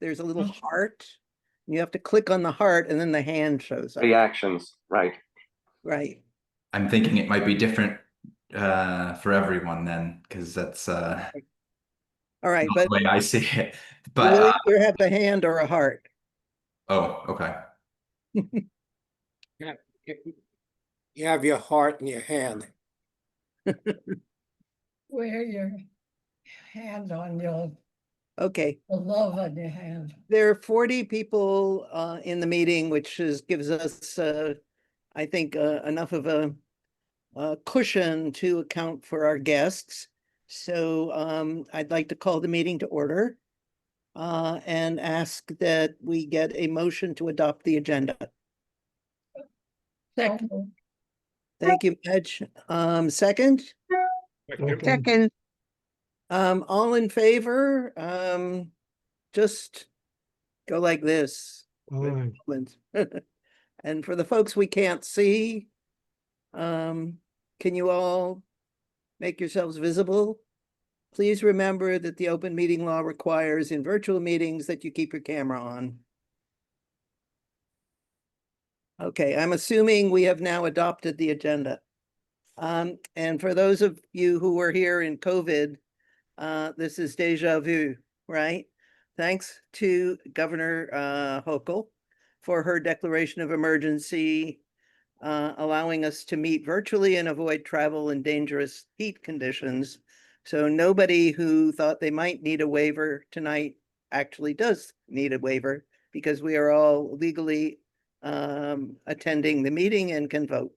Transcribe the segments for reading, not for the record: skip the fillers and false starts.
there's a little heart. You have to click on the heart and then the hand shows up. Reactions, right. Right. I'm thinking it might be different for everyone then, because that's All right, not but the way I see it. you But will either have a hand or a heart. oh, okay. Yeah, you have your heart in your hand. Wear your hand on your, Okay. the love on your hand. There are 40 people in the meeting, which gives us, I think, enough of a cushion to account for our guests. So I'd like to call the meeting to order and ask that we get a motion to adopt the agenda. Second. Thank you, Madge. Second? Second. All in favor? Just go like this. And for the folks we can't see, can you all make yourselves visible? Please remember that the open meeting law requires in virtual meetings that you keep your camera on. Okay, I'm assuming we have now adopted the agenda. And for those of you who were here in COVID, this is deja vu, right? Thanks to Governor Hochul for her declaration of emergency, allowing us to meet virtually and avoid travel in dangerous heat conditions. So nobody who thought they might need a waiver tonight actually does need a waiver because we are all legally attending the meeting and can vote.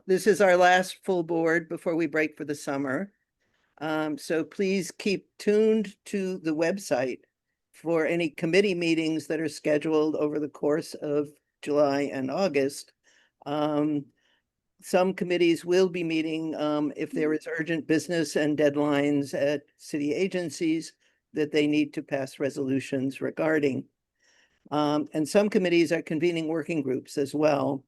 This is our last full board before we break for the summer. So please keep tuned to the website for any committee meetings that are scheduled over the course of July and August. Some committees will be meeting if there is urgent business and deadlines at city agencies that they need to pass resolutions regarding. And some committees are convening working groups as well,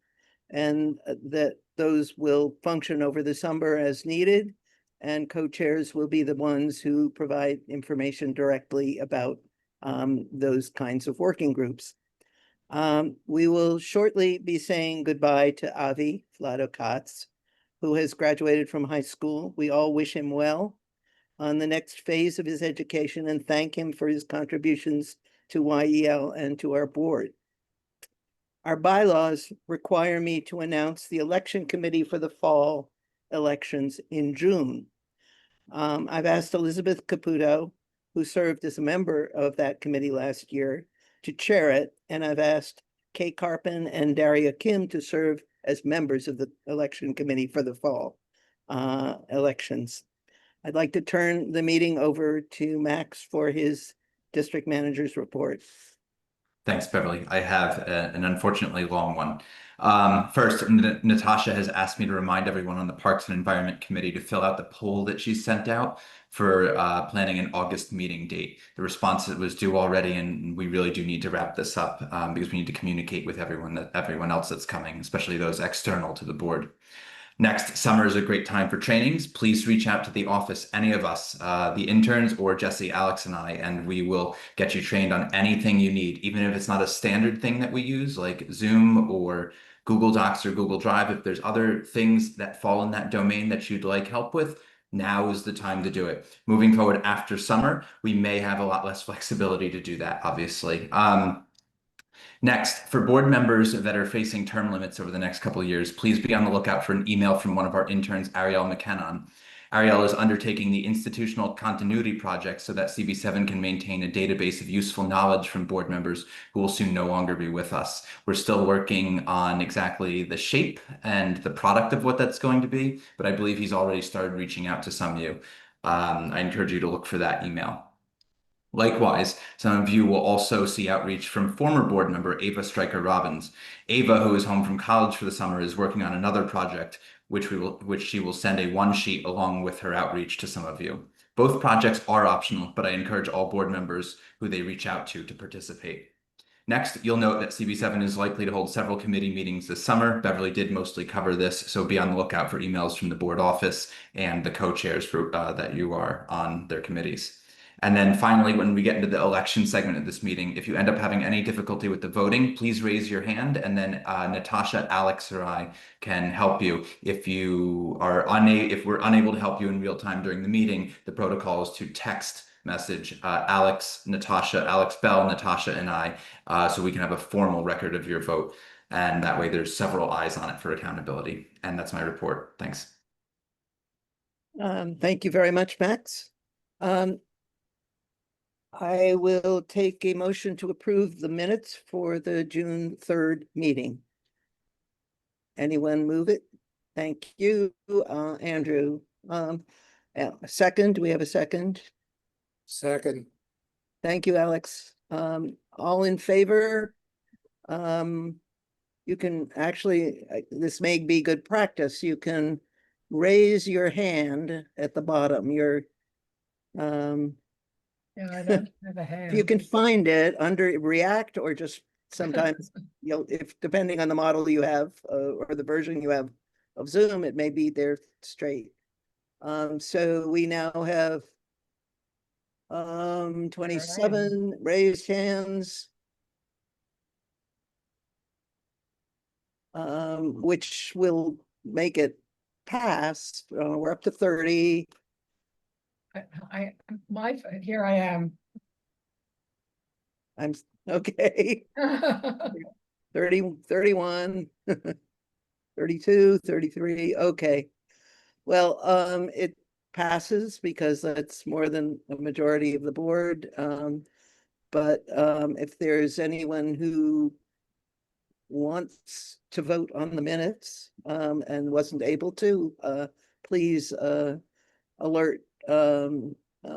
and that those will function over the summer as needed. And co-chairs will be the ones who provide information directly about those kinds of working groups. We will shortly be saying goodbye to Avi Vladokats, who has graduated from high school. We all wish him well on the next phase of his education and thank him for his contributions to YEL and to our board. Our bylaws require me to announce the election committee for the fall elections in June. I've asked Elizabeth Caputo, who served as a member of that committee last year, to chair it, and I've asked Kay Carpin and Daria Kim to serve as members of the election committee for the fall elections. I'd like to turn the meeting over to Max for his district manager's report. Thanks, Beverly. I have an unfortunately long one. First, Natasha has asked me to remind everyone on the Parks and Environment Committee to fill out the poll that she sent out for planning an August meeting date. The response was due already, and we really do need to wrap this up because we need to communicate with everyone else that's coming, especially those external to the board. Next, summer is a great time for trainings. Please reach out to the office, any of us, the interns or Jesse, Alex, and I, and we will get you trained on anything you need, even if it's not a standard thing that we use like Zoom or Google Docs or Google Drive. If there's other things that fall in that domain that you'd like help with, now is the time to do it. Moving forward after summer, we may have a lot less flexibility to do that, obviously. Next, for board members that are facing term limits over the next couple of years, please be on the lookout for an email from one of our interns, Ariel McKennon. Ariel is undertaking the Institutional Continuity Project so that CB7 can maintain a database of useful knowledge from board members who will soon no longer be with us. We're still working on exactly the shape and the product of what that's going to be, but I believe he's already started reaching out to some of you. I encourage you to look for that email. Likewise, some of you will also see outreach from former board member Ava Stryker Robbins. Ava, who is home from college for the summer, is working on another project, which she will send a one sheet along with her outreach to some of you. Both projects are optional, but I encourage all board members who they reach out to participate. Next, you'll note that CB7 is likely to hold several committee meetings this summer. Beverly did mostly cover this, so be on the lookout for emails from the board office and the co-chairs for that you are on their committees. And then finally, when we get into the election segment of this meeting, if you end up having any difficulty with the voting, please raise your hand, and then Natasha, Alex, or I can help you. If we're unable to help you in real time during the meeting, the protocol is to text message Alex Bell, Natasha, and I, so we can have a formal record of your vote. And that way there's several eyes on it for accountability. And that's my report. Thanks. Thank you very much, Max. I will take a motion to approve the minutes for the June 3rd meeting. Anyone move it? Thank you, Andrew. Second, do we have a second? Second. Thank you, Alex. All in favor? You can actually, this may be good practice. You can raise your hand at the bottom. Yeah, I don't have a If you hand. can find it under react, or just sometimes, if depending on the model you have, or the version you have of Zoom, it may be there straight. So we now have 27 raised hands, which will make it pass. We're up to 30. Here I am. I'm okay. 30, 31, 32, 33. Okay. Well, it passes because that's more than a majority of the board. But if there's anyone who wants to vote on the minutes and wasn't able to, please alert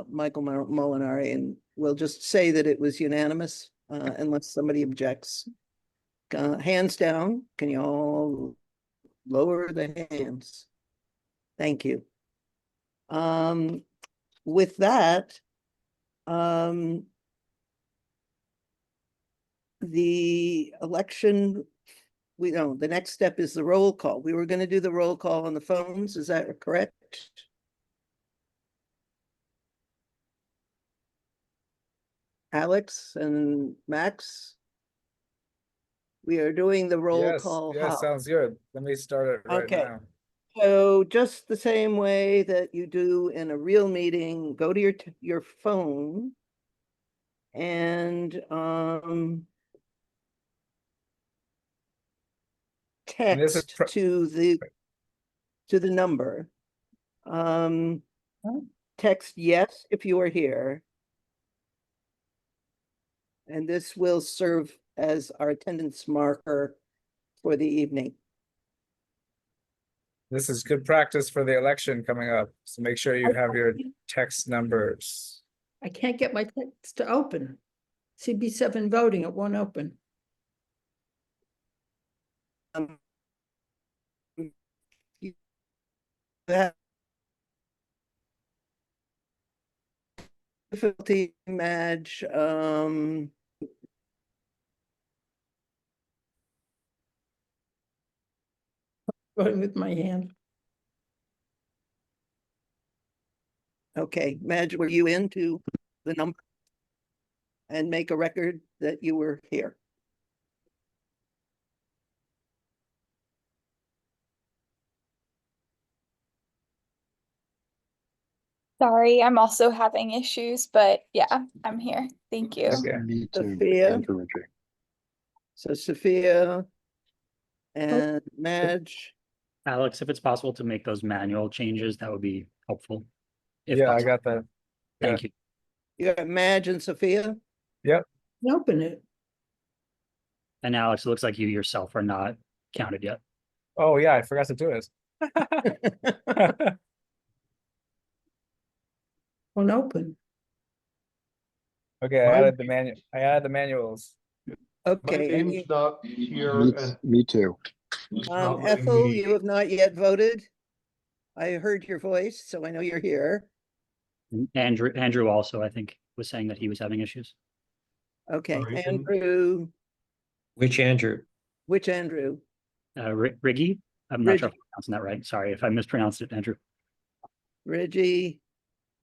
Michael Molinari, and we'll just say that it was unanimous unless somebody objects. Hands down. Can you all lower the hands? Thank you. With that, the election, the next step is the roll call. We were going to do the roll call on the phones. Is that correct? Alex and Max? We are doing the roll call. Yes, sounds good. Let me start it right Okay. now. So just the same way that you do in a real meeting, go to your phone and this is text to the number. Text yes if you are here. And this will serve as our attendance marker for the evening. This is good practice for the election coming up. So make sure you have your text numbers. I can't get my text to open. CB7 voting, it won't open. You have difficulty, Madge. Voting with my hand. Okay, Madge, were you into the number? And make a record that you were here. Sorry, I'm also having issues, but yeah, I'm here. Thank you. Okay. Me too. Sophia. Andrew Ritchie. So Sophia and Madge. Alex, if it's possible to make those manual changes, that would be helpful. If Yeah, I possible. got that. Thank you. You got Madge and Sophia? Open it. And Alex, it looks like you yourself are not counted yet. Oh yeah, I forgot to do it. Won't open. Okay, I added the manuals. Okay, and you, not here and Me too. not letting Ethel, me- you have not yet voted. I heard your voice, so I know you're here. And Andrew also, I think, was saying that he was having issues. Okay, Sorry, Andrew, Which Andrew? which Andrew? Riggy? I'm not sure if I'm pronouncing that right. Sorry if I mispronounced it, Andrew. Reggie,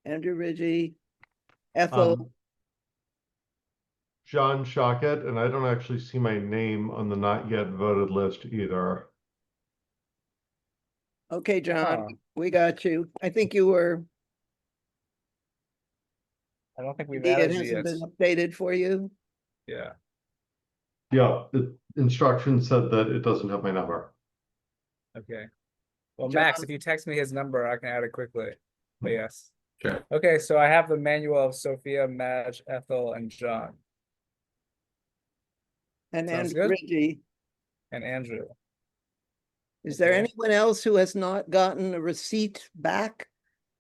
Andrew Reggie, Ethel, John Shockett, and I don't actually see my name on the not yet voted list either. okay, John, Oh. we got you. I think you were, I don't think we've maybe it added you hasn't yet. been updated for you. Yeah. Yeah, the instruction said that it doesn't have my number. Okay. Well, John? Max, if you text me his number, I can add it quickly. But yes. Sure. Okay, so I have the manual of Sophia, Madge, Ethel, and John, And Sounds Andrew good. Ritchie. and Andrew. Is there Okay. anyone else who has not gotten a receipt back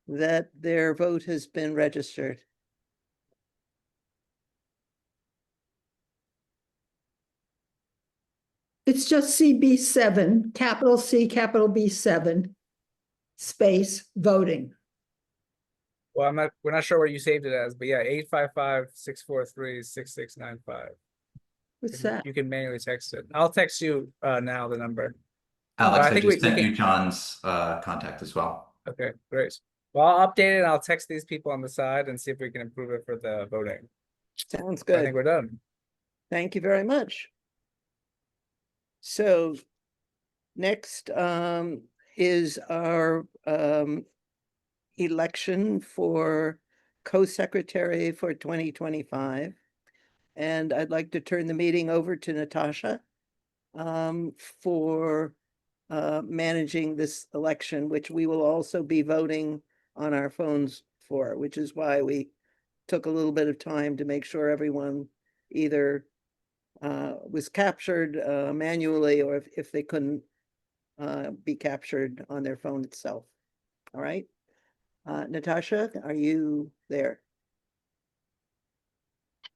that their vote has been registered? It's just CB7, capital C, capital B7, space voting. Well, we're not sure what you saved it as, but yeah, 855-643-6695. What's that? You can manually text it. I'll text you now the number. Alex, I I think just we sent can- you John's contact as well. Okay, great. Well, I'll update it and I'll text these people on the side and see if we can improve it for the voting. Sounds I good. think we're done. Thank you very much. So next is our election for co-secretary for 2025. And I'd like to turn the meeting over to Natasha for managing this election, which we will also be voting on our phones for, which is why we took a little bit of time to make sure everyone either was captured manually or if they couldn't be captured on their phone itself. All right. Natasha, are you there?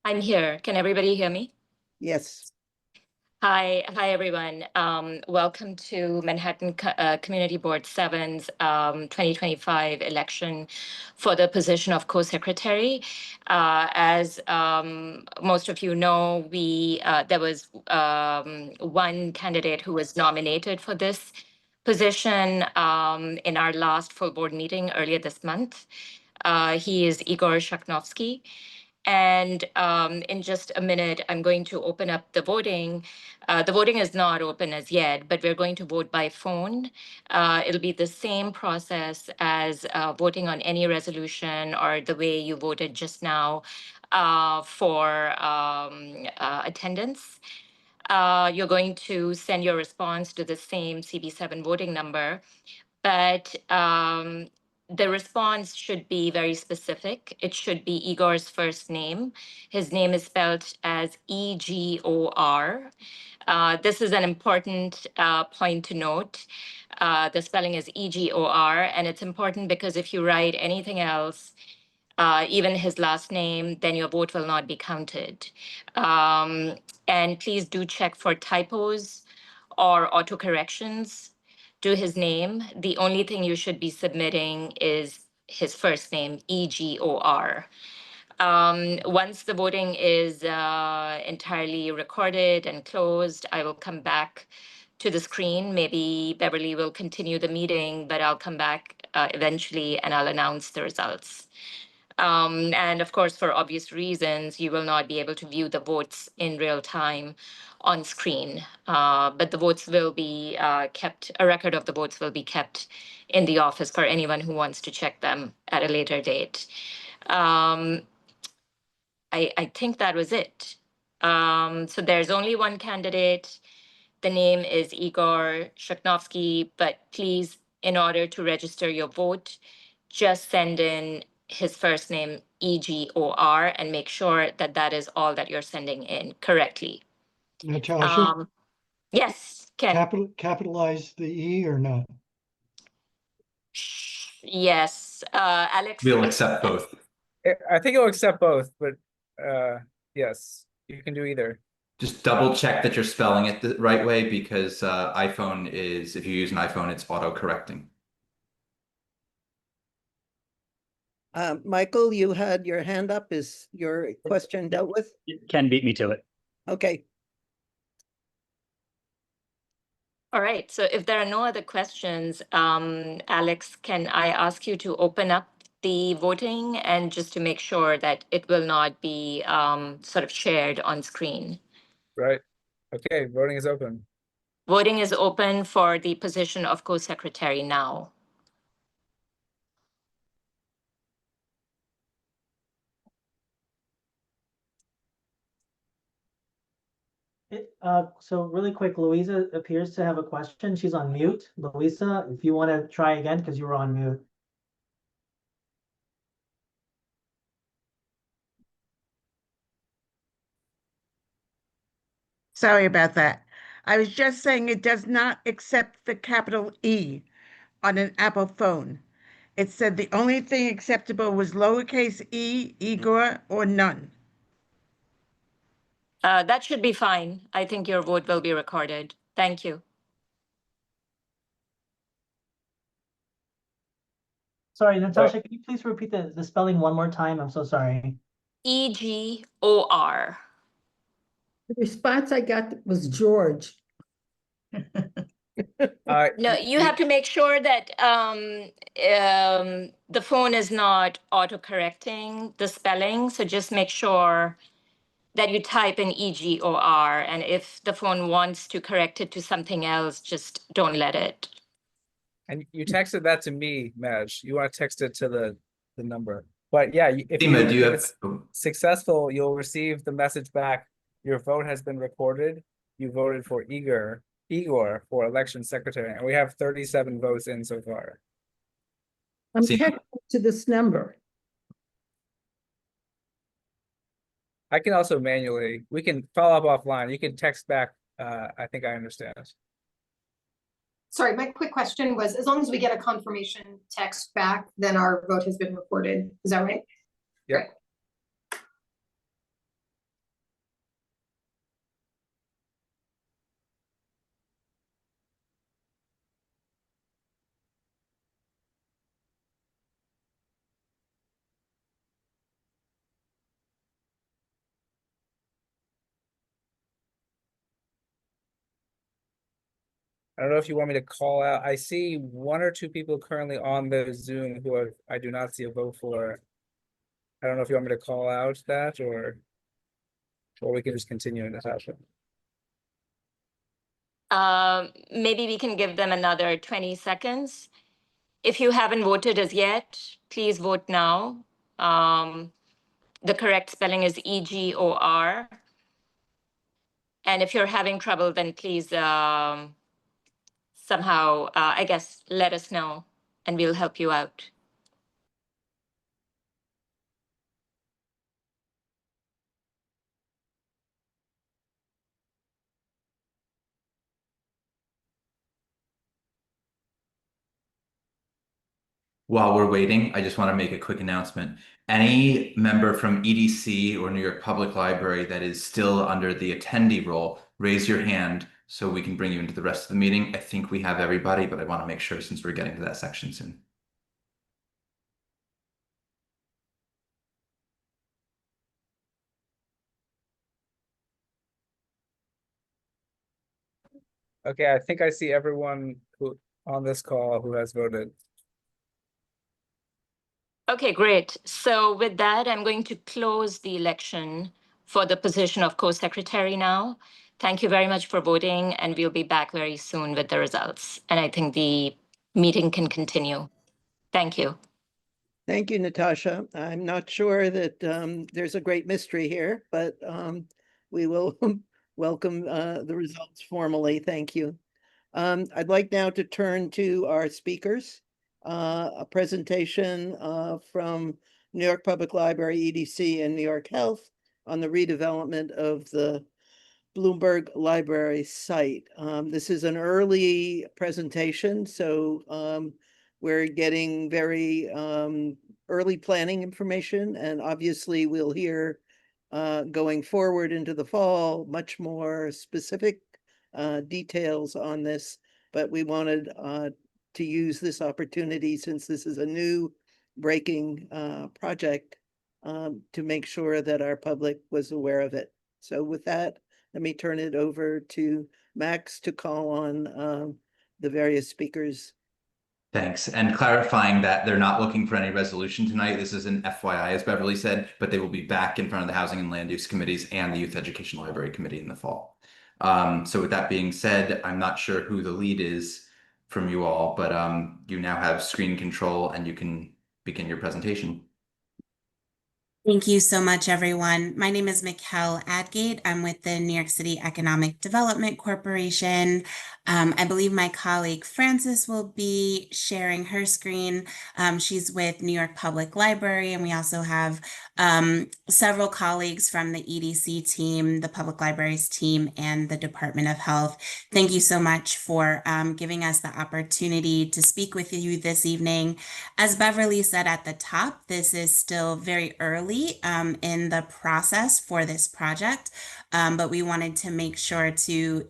I'm here. Can everybody hear me? Yes. Hi, everyone. Welcome to Manhattan Community Board 7's 2025 election for the position of co-secretary. As most of you know, there was one candidate who was nominated for this position in our last full board meeting earlier this month. He is Igor Shakhnovsky. And in just a minute, I'm going to open up the voting. The voting is not open as yet, but we're going to vote by phone. It'll be the same process as voting on any resolution or the way you voted just now for attendance. You're going to send your response to the same CB7 voting number, but the response should be very specific. It should be Igor's first name. His name is spelled as E-G-O-R. This is an important point to note. The spelling is E-G-O-R, and it's important because if you write anything else, even his last name, then your vote will not be counted. And please do check for typos or autocorrections to his name. The only thing you should be submitting is his first name, E-G-O-R. Once the voting is entirely recorded and closed, I will come back to the screen. Maybe Beverly will continue the meeting, but I'll come back eventually and I'll announce the results. And of course, for obvious reasons, you will not be able to view the votes in real time on screen. But the votes will be kept, a record of the votes will be kept in the office for anyone who wants to check them at a later date. I think that was it. So there's only one candidate. The name is Igor Shakhnovsky, but please, in order to register your vote, just send in his first name, E-G-O-R, and make sure that that is all that you're sending in correctly. Natasha, Yes, Ken. capitalize the E or not? Yes, Alex. We'll accept both. I think it'll accept both, but yes, you can do either. Just double check that you're spelling it the right way because iPhone is, if you use an iPhone, it's auto-correcting. Michael, you had your hand up. Is your question dealt with? Ken beat me to it. Okay. All right, so if there are no other questions, Alex, can I ask you to open up the voting and just to make sure that it will not be sort of shared on screen. Right. Okay, voting is open. Voting is open for the position of co-secretary now. So really quick, Louisa appears to have a question. She's on mute. Louisa, if you want to try again, because you were on mute. Sorry about that. I was just saying it does not accept the capital E on an Apple phone. It said the only thing acceptable was lowercase e, Igor, or none. That should be fine. I think your vote will be recorded. Thank you. Sorry, Natasha, can you please repeat the spelling one more time? I'm so sorry. EGOR. The response I got was George. No, you have to make sure that the phone is not auto-correcting the spelling. So just make sure that you type in EGOR. And if the phone wants to correct it to something else, just don't let it. And you texted that to me, Madge. You want to text it to the number. But yeah, if Dima, do you have- it's successful, you'll receive the message back. Your vote has been recorded. You voted for Igor for election secretary, and we have 37 votes in so far. I'm See- texting to this number. I can also manually, we can follow up offline. You can text back. I think I understand. Sorry, my quick question was, as long as we get a confirmation text back, then our vote has been recorded. Is that right? Yep. Great. I don't know if you want me to call out. I see one or two people currently on the Zoom who I do not see a vote for. I don't know if you want me to call out that or we can just continue in this fashion. Maybe we can give them another 20 seconds. If you haven't voted as yet, please vote now. The correct spelling is EGOR. And if you're having trouble, then please somehow, I guess, let us know and we'll help you out. While we're waiting, I just want to make a quick announcement. Any member from EDC or New York Public Library that is still under the attendee role, raise your hand so we can bring you into the rest of the meeting. I think we have everybody, but I want to make sure since we're getting to that section soon. Okay, I think I see everyone who on this call who has voted. Okay, great. So with that, I'm going to close the election for the position of co-secretary now. Thank you very much for voting, and we'll be back very soon with the results. And I think the meeting can continue. Thank you. Thank you, Natasha. I'm not sure that there's a great mystery here, but we will welcome the results formally. Thank you. I'd like now to turn to our speakers. A presentation from New York Public Library, EDC, and New York Health on the redevelopment of the Bloomberg Library site. This is an early presentation, so we're getting very early planning information, and obviously we'll hear going forward into the fall much more specific details on this, but we wanted to use this opportunity, since this is a new breaking project, to make sure that our public was aware of it. So with that, let me turn it over to Max to call on the various speakers. Thanks. And clarifying that they're not looking for any resolution tonight. This is an FYI, as Beverly said, but they will be back in front of the Housing and Land Use Committees and the Youth Education Library Committee in the fall. So with that being said, I'm not sure who the lead is from you all, but you now have screen control and you can begin your presentation. Thank you so much, everyone. My name is Mikkel Adgate. I'm with the New York City Economic Development Corporation. I believe my colleague Frances will be sharing her screen. She's with New York Public Library, and we also have several colleagues from the EDC team, the Public Libraries team, and the Department of Health. Thank you so much for giving us the opportunity to speak with you this evening. As Beverly said at the top, this is still very early in the process for this project, but we wanted to make sure to,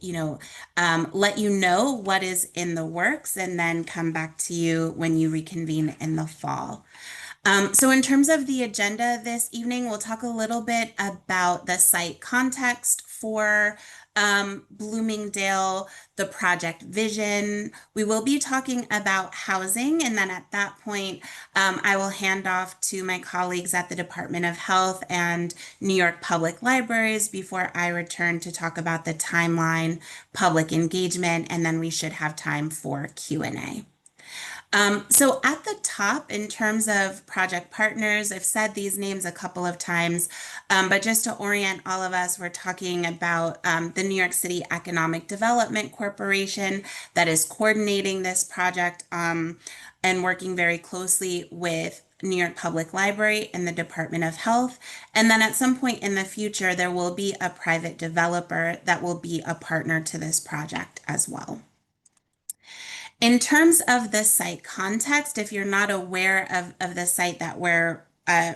let you know what is in the works and then come back to you when you reconvene in the fall. So in terms of the agenda this evening, we'll talk a little bit about the site context for Bloomingdale, the project vision. We will be talking about housing, and then at that point, I will hand off to my colleagues at the Department of Health and New York Public Libraries before I return to talk about the timeline, public engagement, and then we should have time for Q&A. So at the top, in terms of project partners, I've said these names a couple of times, but just to orient all of us, we're talking about the New York City Economic Development Corporation that is coordinating this project and working very closely with New York Public Library and the Department of Health. And then at some point in the future, there will be a private developer that will be a partner to this project as well. In terms of the site context, if you're not aware of the site that we're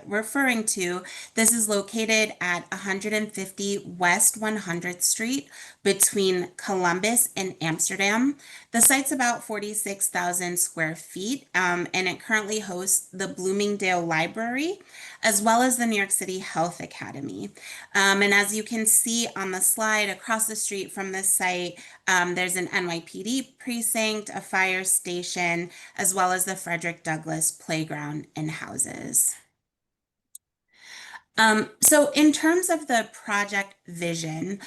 referring to, this is located at 150 West 100th Street between Columbus and Amsterdam. The site's about 46,000 square feet, and it currently hosts the Bloomingdale Library, as well as the New York City Health Academy. And as you can see on the slide across the street from this site, there's an NYPD precinct, a fire station, as well as the Frederick Douglass Playground and houses. So in terms of the project vision,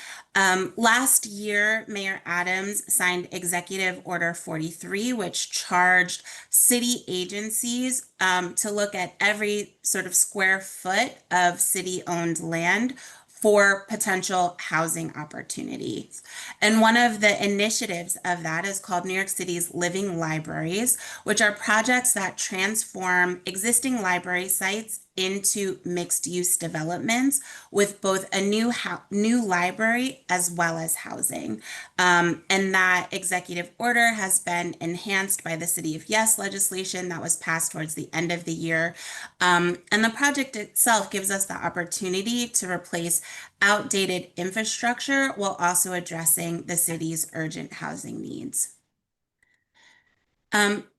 last year, Mayor Adams signed Executive Order 43, which charged city agencies to look at every sort of square foot of city-owned land for potential housing opportunities. And one of the initiatives of that is called New York City's Living Libraries, which are projects that transform existing library sites into mixed-use developments with both a new library as well as housing. And that executive order has been enhanced by the City of Yes legislation that was passed towards the end of the year. And the project itself gives us the opportunity to replace outdated infrastructure while also addressing the city's urgent housing needs.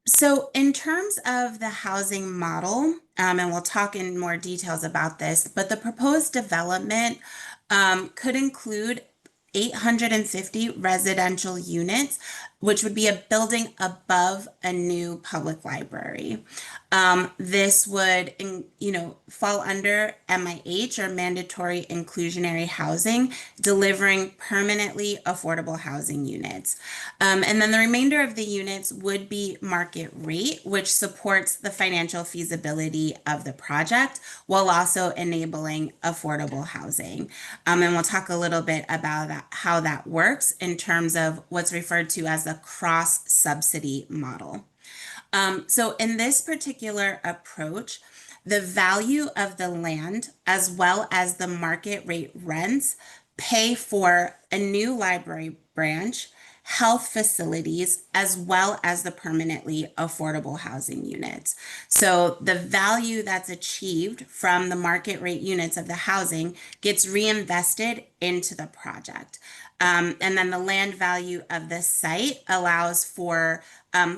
So in terms of the housing model, and we'll talk in more details about this, but the proposed development could include 850 residential units, which would be a building above a new public library. This would, fall under MIH, or mandatory inclusionary housing, delivering permanently affordable housing units. And then the remainder of the units would be market rate, which supports the financial feasibility of the project while also enabling affordable housing. And we'll talk a little bit about that, how that works in terms of what's referred to as a cross-subsidy model. So in this particular approach, the value of the land as well as the market rate rents pay for a new library branch, health facilities, as well as the permanently affordable housing units. So the value that's achieved from the market rate units of the housing gets reinvested into the project. And then the land value of the site allows for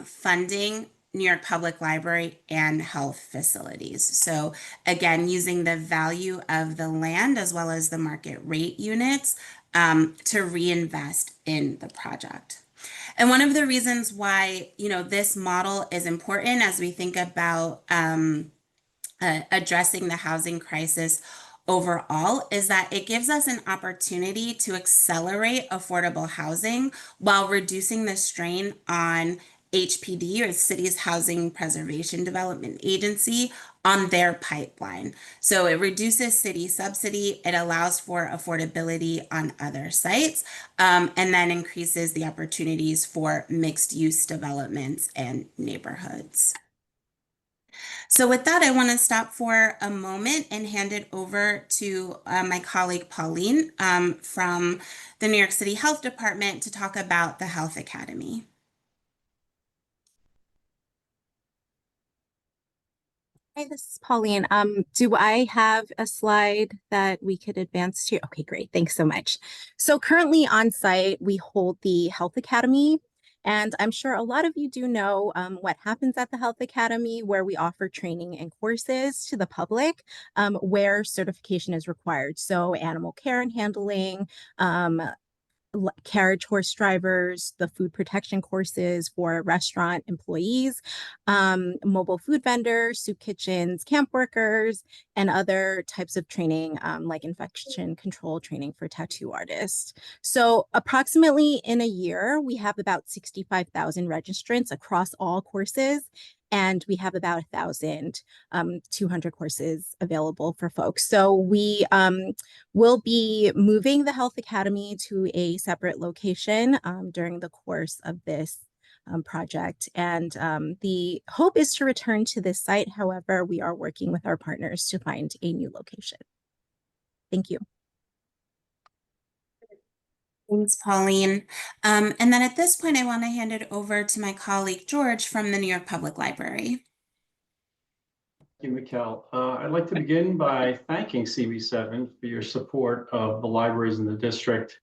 funding New York Public Library and health facilities. So again, using the value of the land as well as the market rate units to reinvest in the project. And one of the reasons why, this model is important as we think about addressing the housing crisis overall is that it gives us an opportunity to accelerate affordable housing while reducing the strain on HPD, or City's Housing Preservation Development Agency, on their pipeline. So it reduces city subsidy, it allows for affordability on other sites, and then increases the opportunities for mixed use developments and neighborhoods. So with that, I want to stop for a moment and hand it over to my colleague Pauline from the New York City Health Department to talk about the Health Academy. Hi, this is Pauline. Do I have a slide that we could advance to? Okay, great. Thanks so much. So currently on site, we hold the Health Academy. And I'm sure a lot of you do know what happens at the Health Academy, where we offer training and courses to the public where certification is required. So animal care and handling, carriage horse drivers, the food protection courses for restaurant employees, mobile food vendors, soup kitchens, camp workers, and other types of training like infection control training for tattoo artists. So approximately in a year, we have about 65,000 registrants across all courses. And we have about 1,200 courses available for folks. So we will be moving the Health Academy to a separate location during the course of this project. And the hope is to return to this site. However, we are working with our partners to find a new location. Thank you. Thanks, Pauline. And then at this point, I want to hand it over to my colleague, George, from the New York Public Library. Thank you, Mikkel. I'd like to begin by thanking CB7 for your support of the libraries in the district.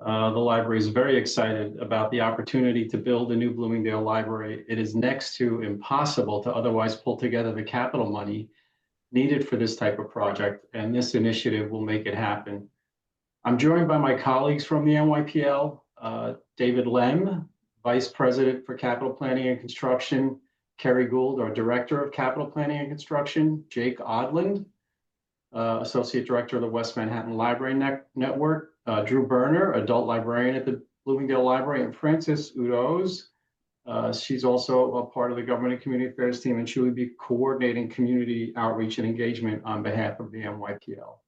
The library is very excited about the opportunity to build a new Bloomingdale library. It is next to impossible to otherwise pull together the capital money needed for this type of project, and this initiative will make it happen. I'm joined by my colleagues from the NYPL, David Lem, Vice President for Capital Planning and Construction, Kerry Gould, our Director of Capital Planning and Construction, Jake Odland, Associate Director of the West Manhattan Library Network, Drew Berner, Adult Librarian at the Bloomingdale Library, and Frances Udoz. She's also a part of the Government and Community Affairs team, and she will be coordinating community outreach and engagement on behalf of the NYPL.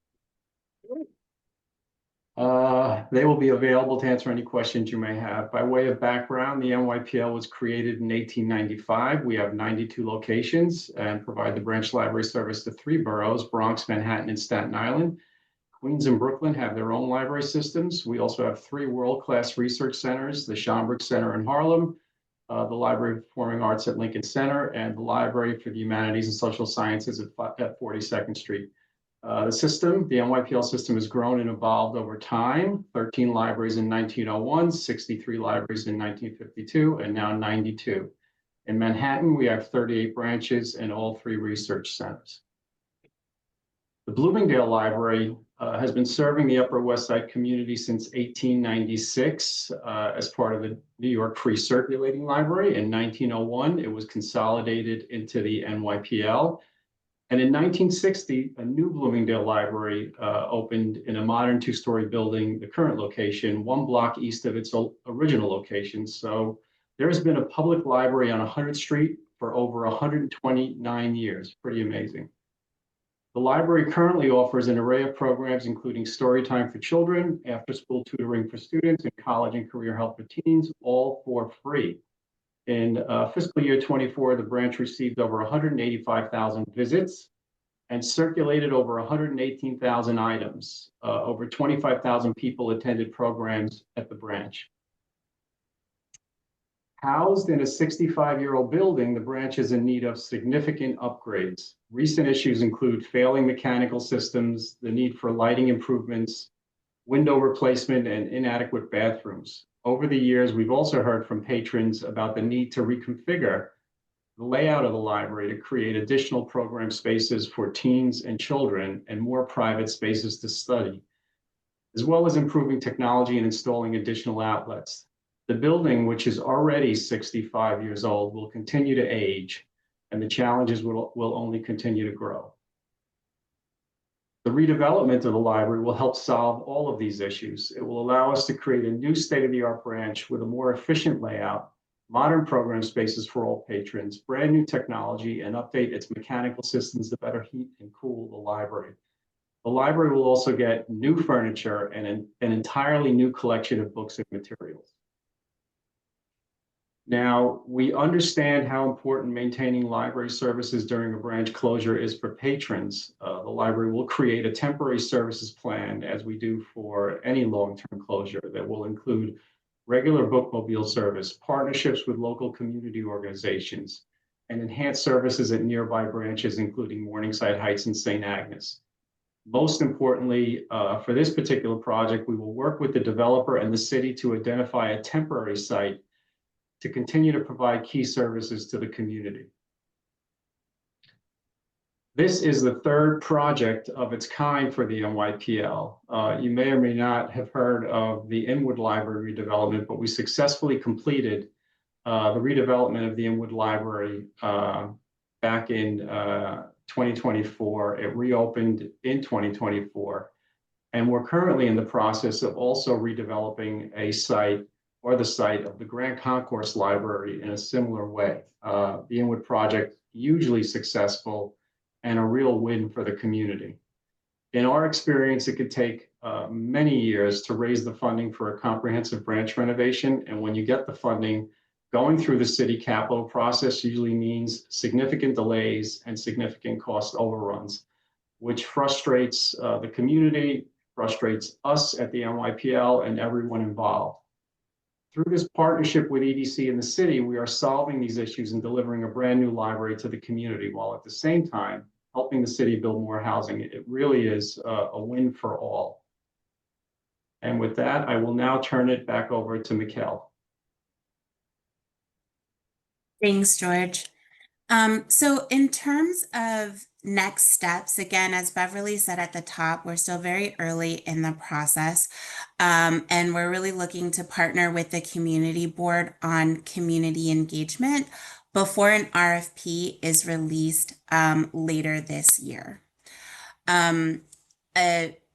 They will be available to answer any questions you may have. By way of background, the NYPL was created in 1895. We have 92 locations and provide the branch library service to 3 boroughs, Bronx, Manhattan, and Staten Island. Queens and Brooklyn have their own library systems. We also have 3 world-class research centers, the Schomburg Center in Harlem, the Library of Performing Arts at Lincoln Center, and the Library for the Humanities and Social Sciences at 42nd Street. The NYPL system has grown and evolved over time. 13 libraries in 1901, 63 libraries in 1952, and now 92. In Manhattan, we have 38 branches and all 3 research centers. The Bloomingdale Library has been serving the Upper West Side community since 1896 as part of the New York Free Circulating Library. In 1901, it was consolidated into the NYPL. And in 1960, a new Bloomingdale Library opened in a modern 2-story building, the current location, 1 block east of its original location. So there's been a public library on 100th Street for over 129 years. Pretty amazing. The library currently offers an array of programs, including story time for children, after-school tutoring for students, and college and career help for teens, all for free. In fiscal year 24, the branch received over 185,000 visits and circulated over 118,000 items. Over 25,000 people attended programs at the branch. Housed in a 65-year-old building, the branch is in need of significant upgrades. Recent issues include failing mechanical systems, the need for lighting improvements, window replacement, and inadequate bathrooms. Over the years, we've also heard from patrons about the need to reconfigure the layout of the library to create additional program spaces for teens and children and more private spaces to study, as well as improving technology and installing additional outlets. The building, which is already 65 years old, will continue to age, and the challenges will only continue to grow. The redevelopment of the library will help solve all of these issues. It will allow us to create a new state-of-the-art branch with a more efficient layout, modern program spaces for all patrons, brand new technology, and update its mechanical systems to better heat and cool the library. The library will also get new furniture and an entirely new collection of books and materials. Now, we understand how important maintaining library services during a branch closure is for patrons. The library will create a temporary services plan, as we do for any long-term closure, that will include regular bookmobile service, partnerships with local community organizations, and enhanced services at nearby branches, including Morningside Heights and St. Agnes. Most importantly, for this particular project, we will work with the developer and the city to identify a temporary site to continue to provide key services to the community. This is the third project of its kind for the NYPL. You may or may not have heard of the Inwood Library redevelopment, but we successfully completed the redevelopment of the Inwood Library back in 2024. It reopened in 2024. And we're currently in the process of also redeveloping a site or the site of the Grand Concourse Library in a similar way. The Inwood project, hugely successful and a real win for the community. In our experience, it could take many years to raise the funding for a comprehensive branch renovation. And when you get the funding, going through the city capital process usually means significant delays and significant cost overruns, which frustrates the community, frustrates us at the NYPL and everyone involved. Through this partnership with EDC and the city, we are solving these issues and delivering a brand new library to the community, while at the same time helping the city build more housing. It really is a win for all. And with that, I will now turn it back over to Mikkel. Thanks, George. So in terms of next steps, again, as Beverly said at the top, we're still very early in the process, and we're really looking to partner with the community board on community engagement before an RFP is released later this year.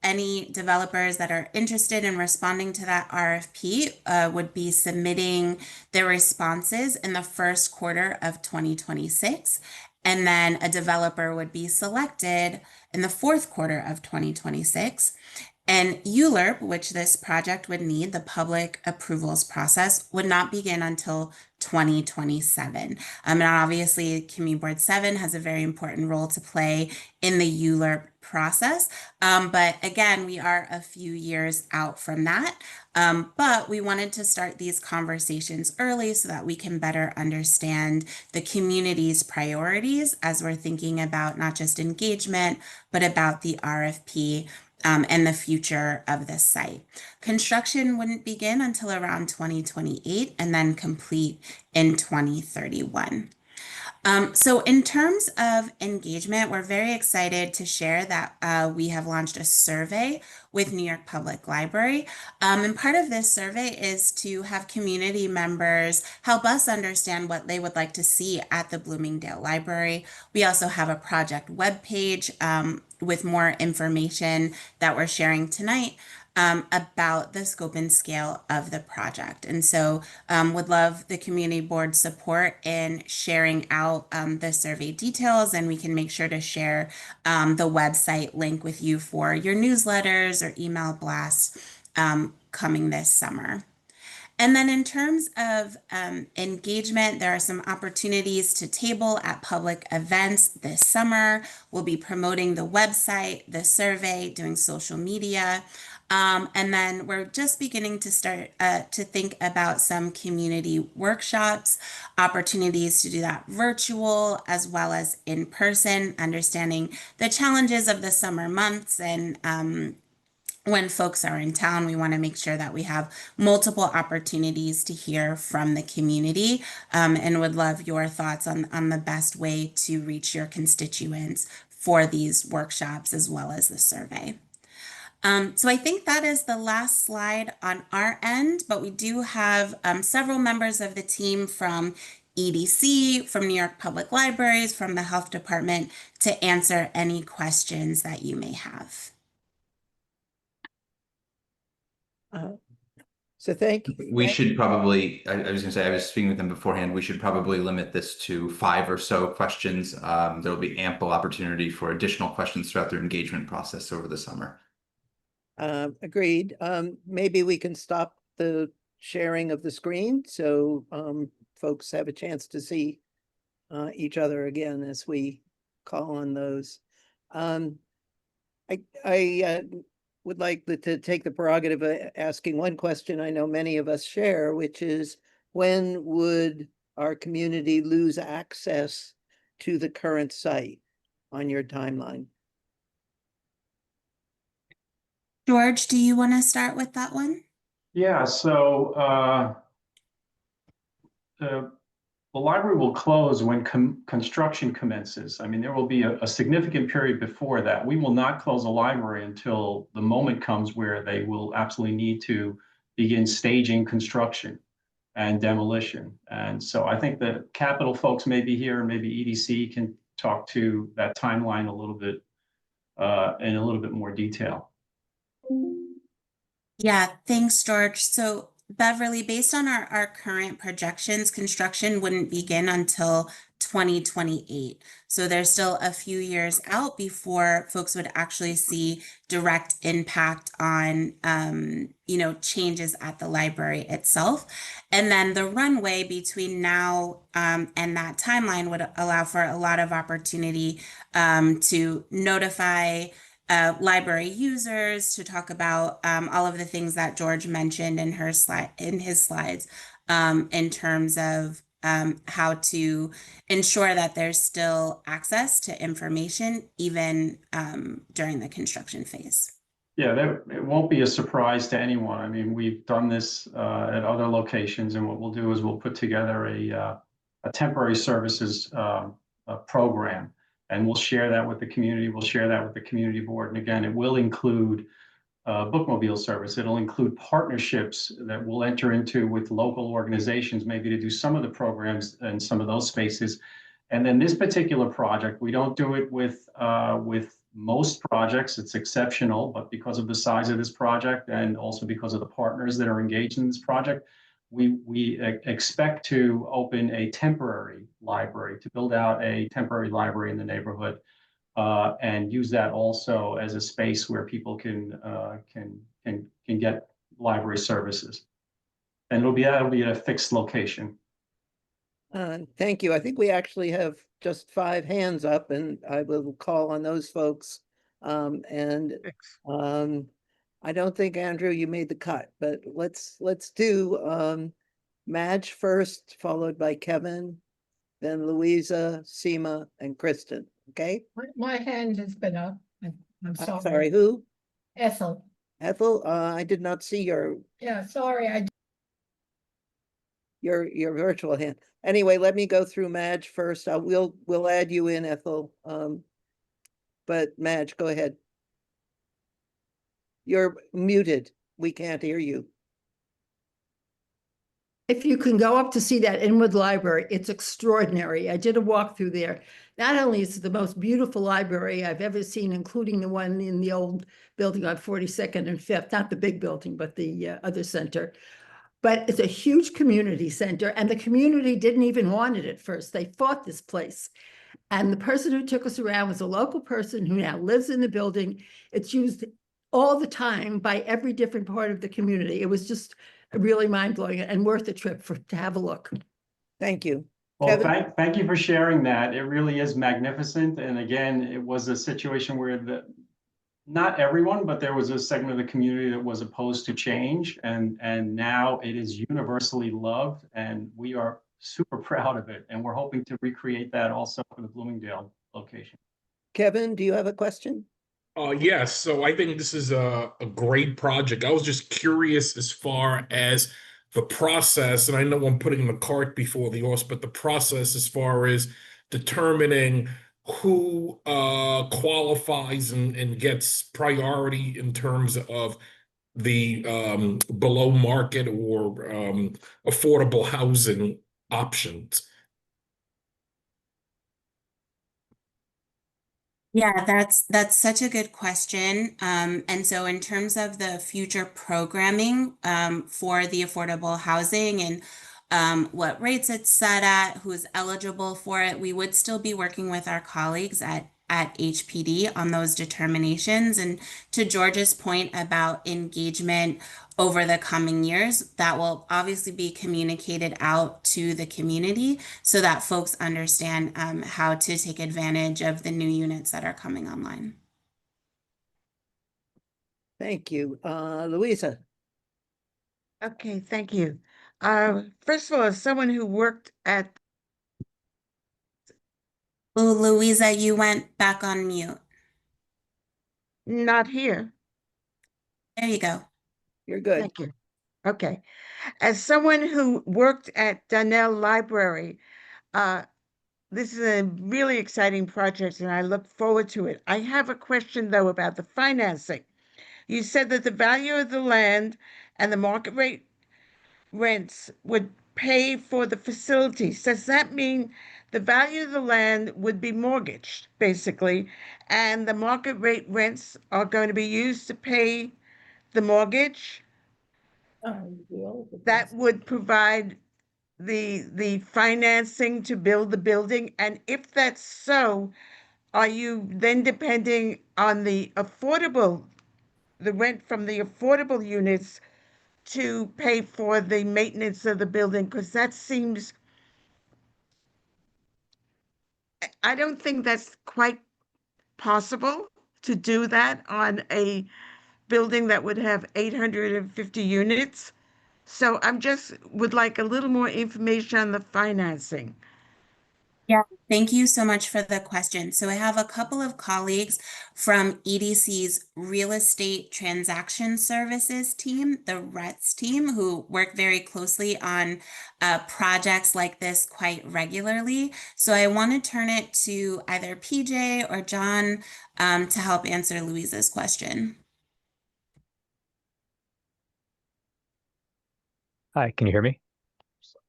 Any developers that are interested in responding to that RFP would be submitting their responses in the first quarter of 2026. And then a developer would be selected in the fourth quarter of 2026. And ULURP, which this project would need, the public approvals process, would not begin until 2027. And obviously, Community Board 7 has a very important role to play in the ULURP process. But again, we are a few years out from that. But we wanted to start these conversations early so that we can better understand the community's priorities as we're thinking about not just engagement, but about the RFP and the future of this site. Construction wouldn't begin until around 2028 and then complete in 2031. So in terms of engagement, we're very excited to share that we have launched a survey with New York Public Library. And part of this survey is to have community members help us understand what they would like to see at the Bloomingdale Library. We also have a project webpage with more information that we're sharing tonight about the scope and scale of the project. And so would love the community board support in sharing out the survey details, and we can make sure to share the website link with you for your newsletters or email blasts coming this summer. And then in terms of engagement, there are some opportunities to table at public events this summer. We'll be promoting the website, the survey, doing social media. And then we're just beginning to start to think about some community workshops, opportunities to do that virtual as well as in person, understanding the challenges of the summer months. And when folks are in town, we want to make sure that we have multiple opportunities to hear from the community, and would love your thoughts on the best way to reach your constituents for these workshops as well as the survey. So I think that is the last slide on our end, but we do have several members of the team from EDC, from New York Public Libraries, from the Health Department to answer any questions that you may have. So thank you. We should probably, I was gonna say, I was speaking with them beforehand, we should probably limit this to 5 or so questions. There'll be ample opportunity for additional questions throughout their engagement process over the summer. Agreed. Maybe we can stop the sharing of the screen so folks have a chance to see each other again as we call on those. I would like to take the prerogative of asking one question I know many of us share, which is when would our community lose access to the current site on your timeline? George, do you want to start with that one? Yeah, so the library will close when construction commences. I mean, there will be a significant period before that. We will not close the library until the moment comes where they will absolutely need to begin staging construction and demolition. And so I think the Capitol folks may be here, and maybe EDC can talk to that timeline a little bit in a little bit more detail. Yeah, thanks, George. So Beverly, based on our current projections, construction wouldn't begin until 2028. So there's still a few years out before folks would actually see direct impact on, changes at the library itself. And then the runway between now and that timeline would allow for a lot of opportunity to notify library users, to talk about all of the things that George mentioned in his slides, in terms of how to ensure that there's still access to information even during the construction phase. Yeah, it won't be a surprise to anyone. I mean, we've done this at other locations, and what we'll do is we'll put together a temporary services program. And we'll share that with the community. We'll share that with the community board. And again, it will include bookmobile service. It'll include partnerships that we'll enter into with local organizations, maybe to do some of the programs in some of those spaces. And then this particular project, we don't do it with most projects. It's exceptional, but because of the size of this project and also because of the partners that are engaged in this project, we expect to open a temporary library, to build out a temporary library in the neighborhood, and use that also as a space where people can get library services. And it'll be at a fixed location. Thank you. I think we actually have just 5 hands up, and I will call on those folks. I don't think, Andrew, you made the cut, but let's do Madge first, followed by Kevin, then Louisa, Seema, and Kristen. Okay? My hand has been up. I'm sorry. Sorry, who? Ethel. Ethel, I did not see your Sorry. your virtual hand. Anyway, let me go through Madge first. We'll add you in, Ethel. But Madge, go ahead. You're muted. We can't hear you. If you can go up to see that Inwood Library, it's extraordinary. I did a walk through there. Not only is it the most beautiful library I've ever seen, including the one in the old building on 42nd and 5th, not the big building, but the other center. But it's a huge community center, and the community didn't even want it at first. They fought this place. And the person who took us around was a local person who now lives in the building. It's used all the time by every different part of the community. It was just really mind-blowing and worth a trip to have a look. Thank you. Well, thank you for sharing that. It really is magnificent. And again, it was a situation where not everyone, but there was a segment of the community that was opposed to change. And now it is universally loved, and we are super proud of it. And we're hoping to recreate that also for the Bloomingdale location. Kevin, do you have a question? Yes, so I think this is a great project. I was just curious as far as the process, and I know I'm putting the cart before the horse, but the process as far as determining who qualifies and gets priority in terms of the below market or affordable housing options? Yeah, that's such a good question. And so in terms of the future programming for the affordable housing and what rates it's set at, who's eligible for it, we would still be working with our colleagues at HPD on those determinations. And to George's point about engagement over the coming years, that will obviously be communicated out to the community so that folks understand how to take advantage of the new units that are coming online. Thank you. Louisa? Okay, thank you. First of all, as someone who worked at, Oh, Louisa, you went back on mute. not here. There you go. You're good. Thank you. Okay. As someone who worked at Donnell Library, this is a really exciting project and I look forward to it. I have a question though about the financing. You said that the value of the land and the market rate rents would pay for the facilities. Does that mean the value of the land would be mortgaged, basically, and the market rate rents are going to be used to pay the mortgage? That would provide the financing to build the building? And if that's so, are you then depending on the rent from the affordable units to pay for the maintenance of the building? Because that seems, I don't think that's quite possible to do that on a building that would have 850 units. So I'm just would like a little more information on the financing. Yeah, thank you so much for the question. So I have a couple of colleagues from EDC's Real Estate Transaction Services team, the RETS team, who work very closely on projects like this quite regularly. So I want to turn it to either PJ or John to help answer Louisa's question. Hi, can you hear me?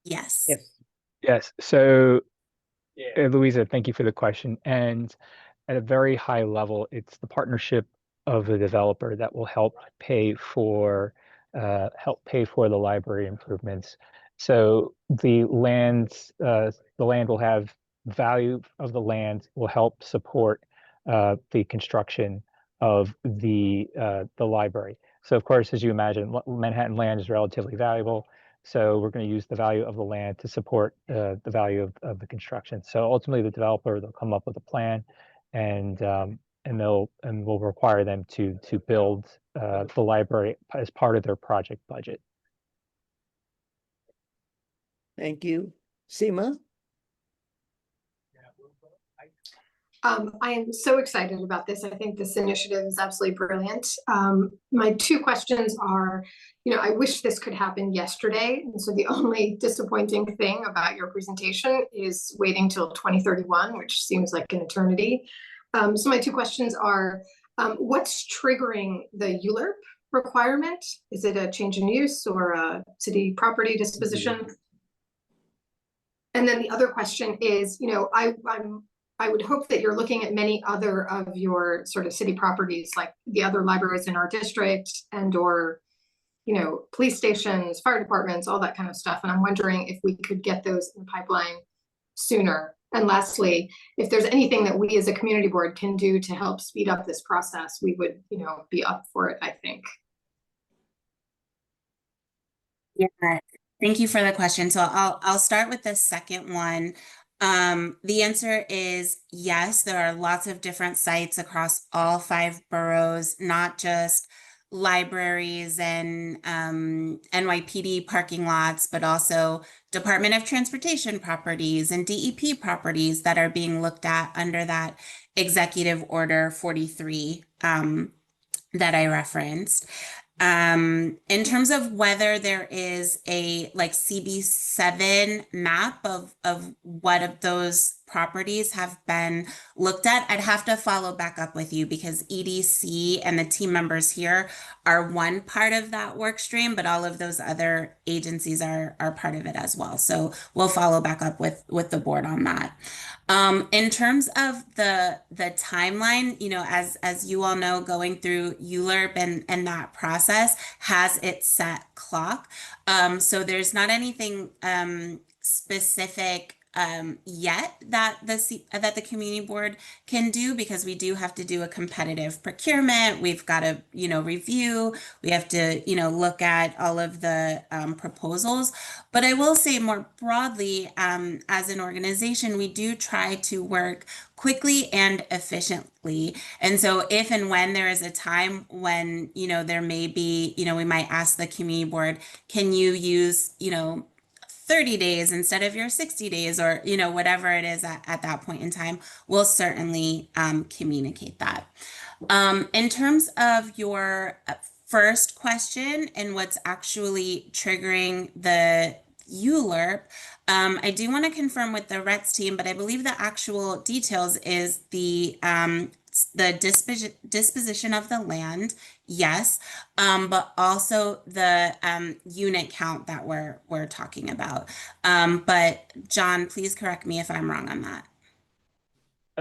Yes. Yes. So, Louisa, thank you for the question. And at a very high level, it's the partnership of the developer that will help pay for the library improvements. So the land will have value of the land will help support the construction of the library. So of course, as you imagine, Manhattan land is relatively valuable. So we're going to use the value of the land to support the value of the construction. So ultimately, the developer, they'll come up with a plan, and we'll require them to build the library as part of their project budget. Thank you. Seema? I am so excited about this. I think this initiative is absolutely brilliant. My two questions are, I wish this could happen yesterday. And so the only disappointing thing about your presentation is waiting till 2031, which seems like an eternity. So my two questions are, what's triggering the ULURP requirement? Is it a change in use or a city property disposition? And then the other question is, I would hope that you're looking at many other of your sort of city properties, like the other libraries in our district and or, police stations, fire departments, all that kind of stuff. And I'm wondering if we could get those in the pipeline sooner. And lastly, if there's anything that we as a community board can do to help speed up this process, we would, be up for it, I think. Yeah, thank you for the question. So I'll start with the second one. The answer is yes, there are lots of different sites across all 5 boroughs, not just libraries and NYPD parking lots, but also Department of Transportation properties and DEP properties that are being looked at under that Executive Order 43 that I referenced. In terms of whether there is a like CB7 map of what of those properties have been looked at. I'd have to follow back up with you because EDC and the team members here are one part of that work stream, but all of those other agencies are part of it as well. So we'll follow back up with the board on that. In terms of the timeline, you know, as you all know, going through ULURP and that process has its set clock. So there's not anything specific yet that the community board can do, because we do have to do a competitive procurement. We've got to, you know, review. We have to, you know, look at all of the proposals. But I will say more broadly, as an organization, we do try to work quickly and efficiently. And so if and when there is a time when, you know, there may be, you know, we might ask the community board, can you use, you know, 30 days instead of your 60 days, or, you know, whatever it is at that point in time, we'll certainly communicate that. In terms of your first question and what's actually triggering the ULURP, I do want to confirm with the RETS team, but I believe the actual details is the disposition of the land, yes, but also the unit count that we're talking about. But John, please correct me if I'm wrong on that.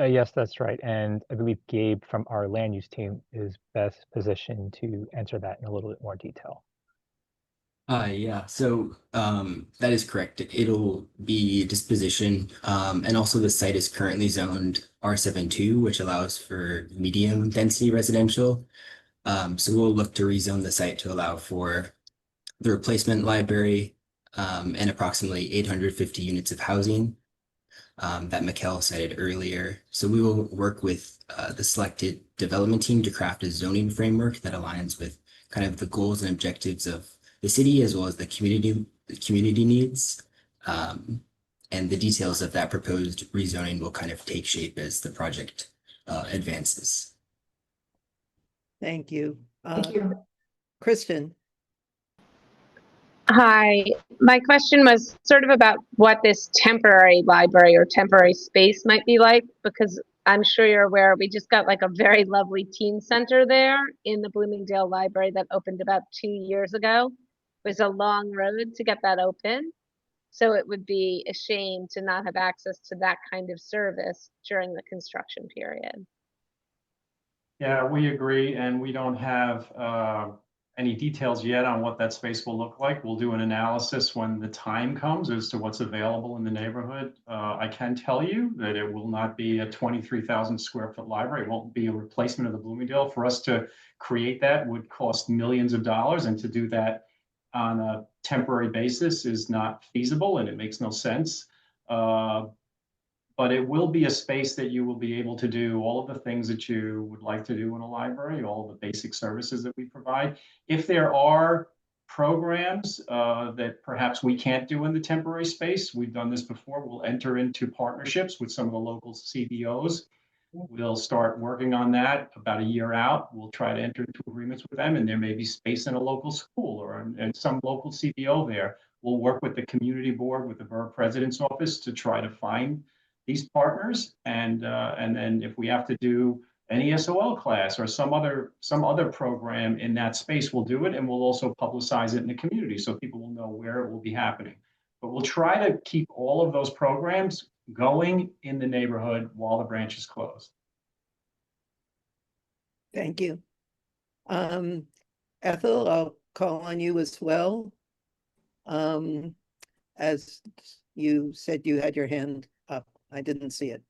Yes, that's right. And I believe Gabe from our land use team is best positioned to answer that in a little bit more detail. Yeah, so that is correct. It'll be disposition, and also the site is currently zoned R72, which allows for medium density residential. So we'll look to rezone the site to allow for the replacement library and approximately 850 units of housing that Mikkel cited earlier. So we will work with the selected development team to craft a zoning framework that aligns with kind of the goals and objectives of the city as well as the community needs. And the details of that proposed rezoning will kind of take shape as the project advances. Thank you. Thank you. Kristen. Hi, my question was sort of about what this temporary library or temporary space might be like, because I'm sure you're aware, we just got like a very lovely teen center there in the Bloomingdale Library that opened about 2 years ago. It was a long road to get that open. So it would be a shame to not have access to that kind of service during the construction period. Yeah, we agree, and we don't have any details yet on what that space will look like. We'll do an analysis when the time comes as to what's available in the neighborhood. I can tell you that it will not be a 23,000 square foot library. It won't be a replacement of the Bloomingdale. For us to create that would cost millions of dollars, and to do that on a temporary basis is not feasible, and it makes no sense. But it will be a space that you will be able to do all of the things that you would like to do in a library, all the basic services that we provide. If there are programs that perhaps we can't do in the temporary space, we've done this before, we'll enter into partnerships with some of the local CBOs. We'll start working on that about a year out. We'll try to enter into agreements with them, and there may be space in a local school or in some local CBO there. We'll work with the community board, with the borough president's office to try to find these partners, and then if we have to do an ESOL class or some other program in that space, we'll do it, and we'll also publicize it in the community so people will know where it will be happening. But we'll try to keep all of those programs going in the neighborhood while the branch is closed. Thank you. Ethel, I'll call on you as well. As you said, you had your hand up. I didn't see it.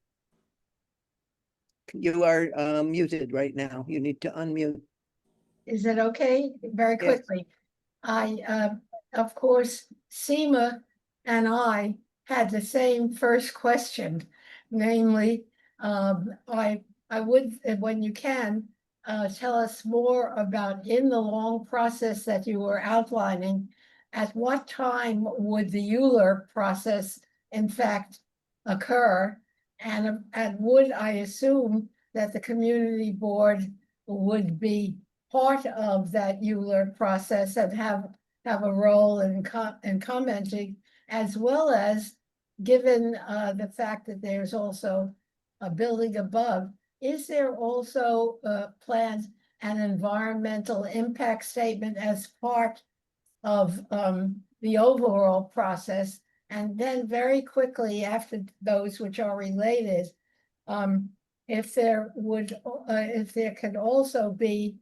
You are muted right now. You need to unmute. Is it okay? Very Yes. quickly. Of course, Seema and I had the same first question, namely, I would, when you can, tell us more about in the long process that you were outlining, at what time would the ULURP process in fact occur? And would I assume that the community board would be part of that ULURP process and have a role in commenting, as well as given the fact that there's also a building above, is there also plans an environmental impact statement as part of the overall process? And then very quickly after those which are related, if there could also be,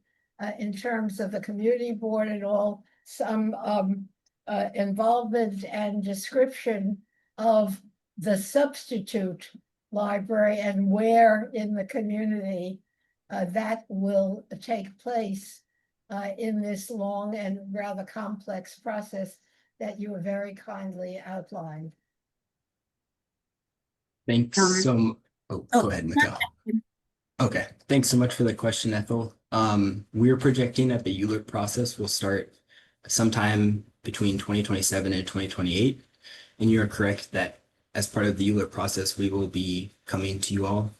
in terms of the community board and all, some involvement and description of the substitute library and where in the community that will take place in this long and rather complex process that you have very kindly outlined. Thanks go ahead, Mikhail. Okay, thanks so much for the question, Ethel. We're projecting that the ULURP process will start sometime between 2027 and 2028. And you're correct that as part of the ULURP process, we will be coming to you all.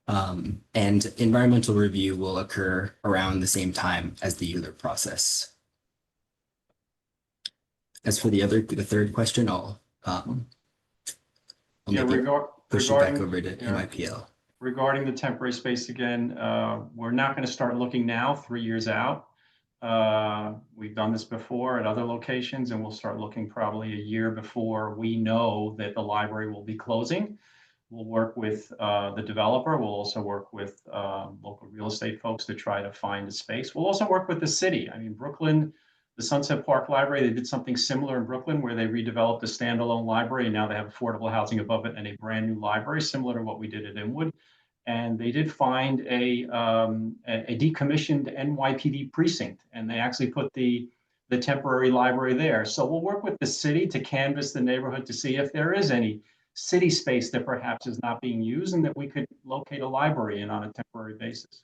And environmental review will occur around the same time as the ULURP process. As for the third question, I'll push it back over to NYPL. Regarding the temporary space again, we're not going to start looking now, 3 years out. We've done this before at other locations, and we'll start looking probably a year before we know that the library will be closing. We'll work with the developer. We'll also work with local real estate folks to try to find a space. We'll also work with the city. I mean, Brooklyn, the Sunset Park Library, they did something similar in Brooklyn where they redeveloped a standalone library, and now they have affordable housing above it and a brand new library, similar to what we did at Inwood. And they did find a decommissioned NYPD precinct, and they actually put the temporary library there. So we'll work with the city to canvass the neighborhood to see if there is any city space that perhaps is not being used and that we could locate a library in on a temporary basis.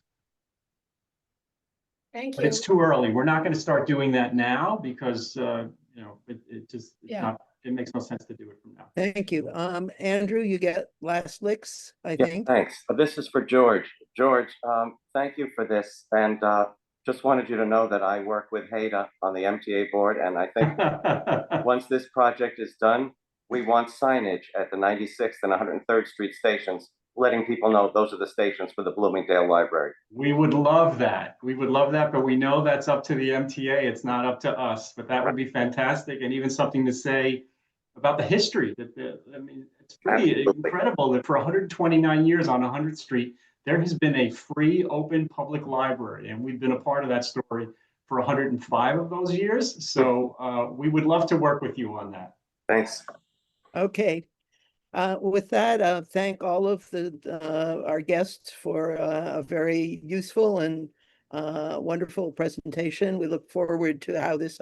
Thank you. But it's too early. We're not going to start doing that now because it makes no sense to do it from now. Thank you. Andrew, you get last licks, I think. Thanks. This is for George. George, thank you for this. And just wanted you to know that I work with Haida on the MTA board. And I think once this project is done, we want signage at the 96th and 103rd Street stations, letting people know those are the stations for the Bloomingdale Library. We would love that. We would love that, but we know that's up to the MTA. It's not up to us, but that would be fantastic. And even something to say about the history. I mean, it's pretty incredible that for 129 years on 100th Street, there has been a free, open public library. And we've been a part of that story for 105 of those years. So we would love to work with you on that. Thanks. Okay. With that, thank all of our guests for a very useful and wonderful presentation. We look forward to how this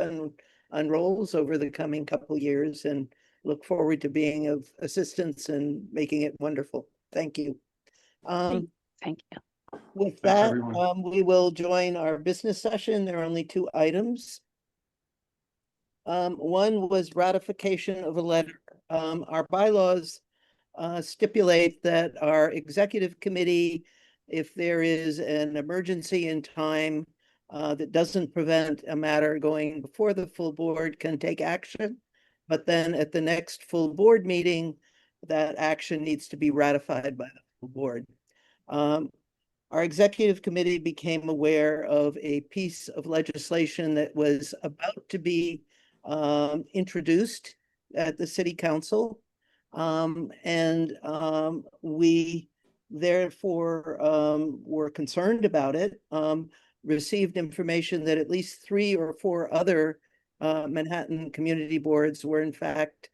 unrolls over the coming couple years and look forward to being of assistance and making it wonderful. Thank you. Thank you. With that, we will join our business session. There are only 2 items. One was ratification of a letter. Our bylaws stipulate that our executive committee, if there is an emergency in time that doesn't prevent a matter going before the full board, can take action. But then at the next full board meeting, that action needs to be ratified by the full board. Our executive committee became aware of a piece of legislation that was about to be introduced at the city council. We therefore were concerned about it, received information that at least 3 or 4 other Manhattan community boards were in fact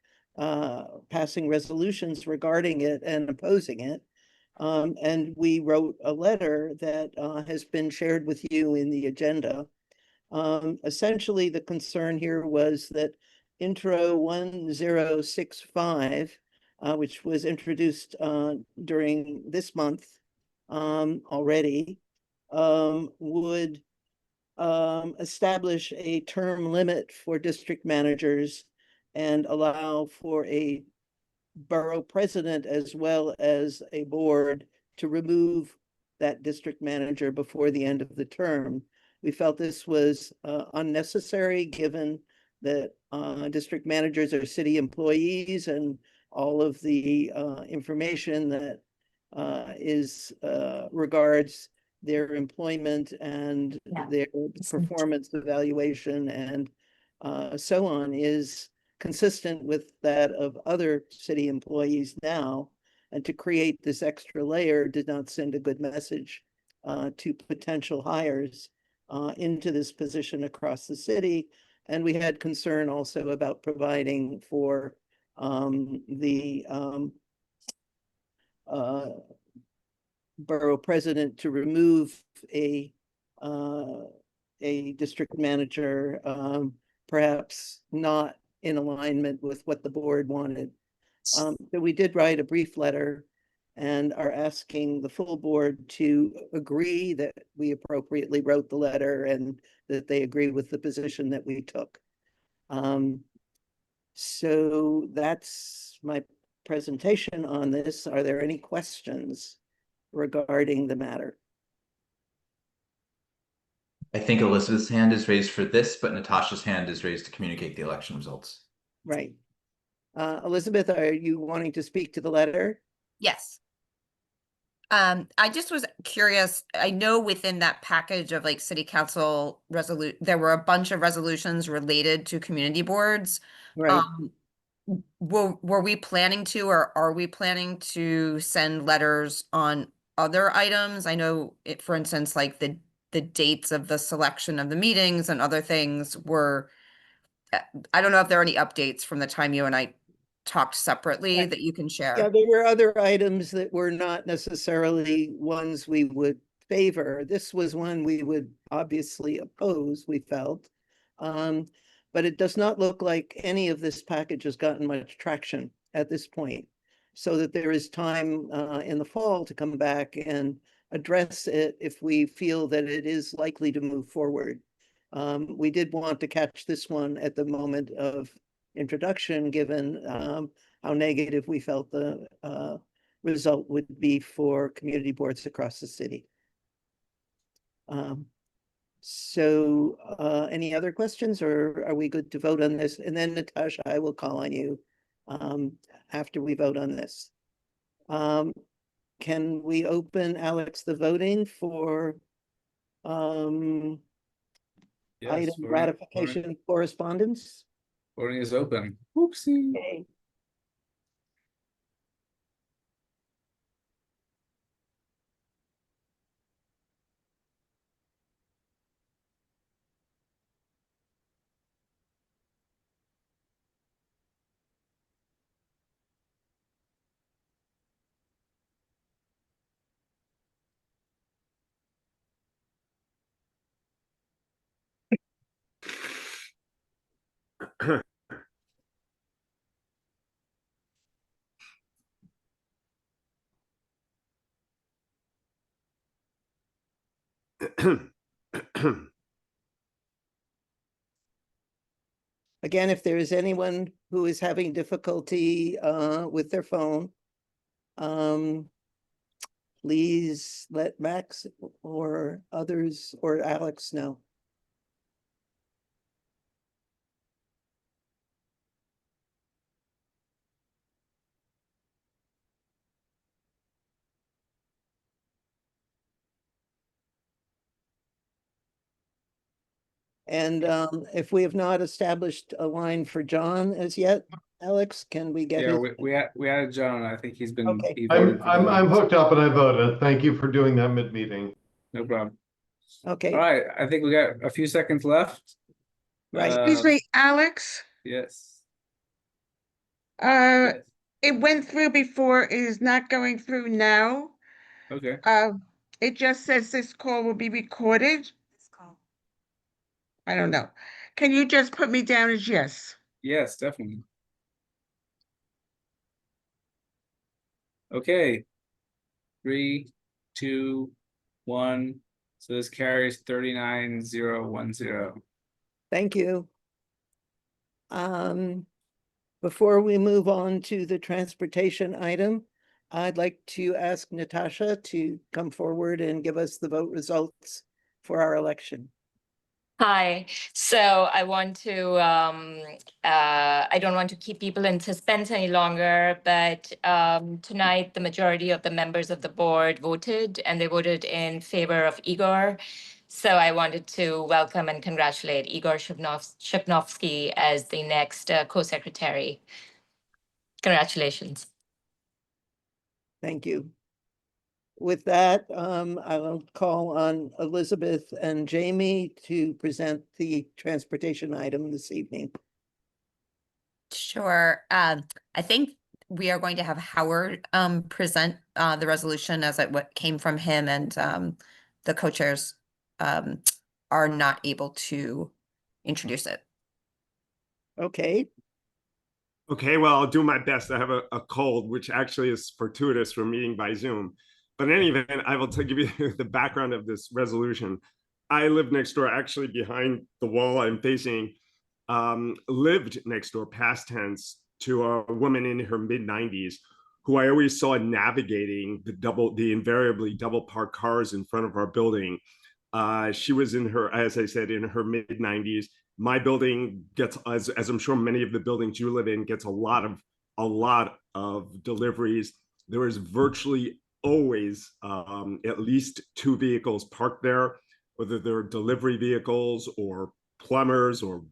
passing resolutions regarding it and opposing it. And we wrote a letter that has been shared with you in the agenda. Essentially, the concern here was that Intro 1065, which was introduced during this month already, would establish a term limit for district managers and allow for a borough president as well as a board to remove that district manager before the end of the term. We felt this was unnecessary given that district managers are city employees and all of the information that regards their employment and their performance evaluation and so on is consistent with that of other city employees now. And to create this extra layer did not send a good message to potential hires into this position across the city. And we had concern also about providing for the borough president to remove a district manager, perhaps not in alignment with what the board wanted. So we did write a brief letter and are asking the full board to agree that we appropriately wrote the letter and that they agree with the position that we took. So that's my presentation on this. Are there any questions regarding the matter? I think Elizabeth's hand is raised for this, but Natasha's hand is raised to communicate the election results. Right. Elizabeth, are you wanting to speak to the letter? Yes. I just was curious. I know within that package of like city council there were a bunch of resolutions related to community boards. Right. Were we planning to, or are we planning to send letters on other items? I know it, for instance, like the dates of the selection of the meetings and other things were, I don't know if there are any updates from the time you and I talked separately that you can share. Yeah, there were other items that were not necessarily ones we would favor. This was one we would obviously oppose, we felt. But it does not look like any of this package has gotten much traction at this point. So that there is time in the fall to come back and address it if we feel that it is likely to move forward. We did want to catch this one at the moment of introduction, given how negative we felt the result would be for community boards across the city. So any other questions, or are we good to vote on this? And then Natasha, I will call on you after we vote on this. Can we open, Alex, the voting for Yes, item voting- ratification correspondence? Voting is open. Oopsie. Okay. Again, if there is anyone who is having difficulty with their phone, please let Max or others or Alex know. And if we have not established a line for John as yet, Alex, can we get Yeah, his? we had John. I think he's been Okay. he voted for the I'm longest. hooked up and I voted. Thank you for doing that mid-meeting. No problem. Okay. All right, I think we got a few seconds left. Right. Excuse me, Alex, Yes. it went through before, it is not going through now. Okay. It just says this call will be recorded. I don't know. Can you just put me down as yes? Yes, definitely. Okay. 3, 2, 1. So this carries 39-0-1-0. Thank you. Before we move on to the transportation item, I'd like to ask Natasha to come forward and give us the vote results for our election. Hi. So I want to, I don't want to keep people in suspense any longer, but tonight the majority of the members of the board voted, and they voted in favor of Igor. So I wanted to welcome and congratulate Igor Shipnovsky as the next co-secretary. Congratulations. Thank you. With that, I will call on Elizabeth and Jamie to present the transportation item this evening. Sure. I think we are going to have Howard present the resolution as what came from him, and the co-chairs are not able to introduce it. Okay. Okay, well, I'll do my best. I have a cold, which actually is fortuitous for meeting by Zoom. But in any event, I will give you the background of this resolution. I live next door, actually behind the wall I'm facing, lived next door, past tense, to a woman in her mid-90s who I always saw navigating the invariably double parked cars in front of our building. She was in her, as I said, in her mid-90s. My building gets, as I'm sure many of the buildings you live in, gets a lot of deliveries. There is virtually always at least 2 vehicles parked there, whether they're delivery vehicles or plumbers or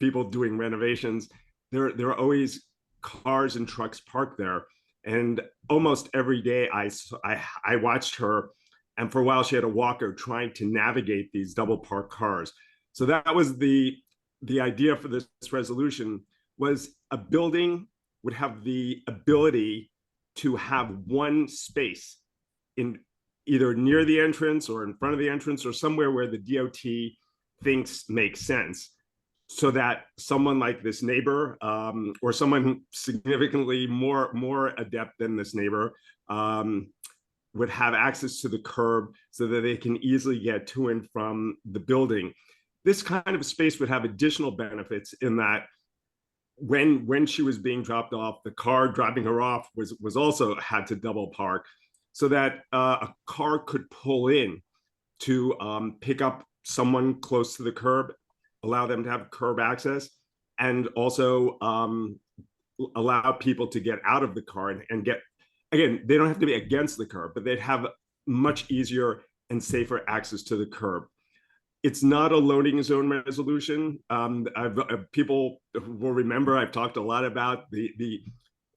people doing renovations. There are always cars and trucks parked there. And almost every day I watched her, and for a while she had a walker trying to navigate these double parked cars. So that was the idea for this resolution, was a building would have the ability to have one space in either near the entrance or in front of the entrance or somewhere where the DOT thinks makes sense, so that someone like this neighbor or someone significantly more adept than this neighbor would have access to the curb so that they can easily get to and from the building. This kind of space would have additional benefits in that when she was being dropped off, the car driving her off was also had to double park, so that a car could pull in to pick up someone close to the curb, allow them to have curb access, and also allow people to get out of the car and get, again, they don't have to be against the curb, but they'd have much easier and safer access to the curb. It's not a loading zone resolution. People will remember I've talked a lot about the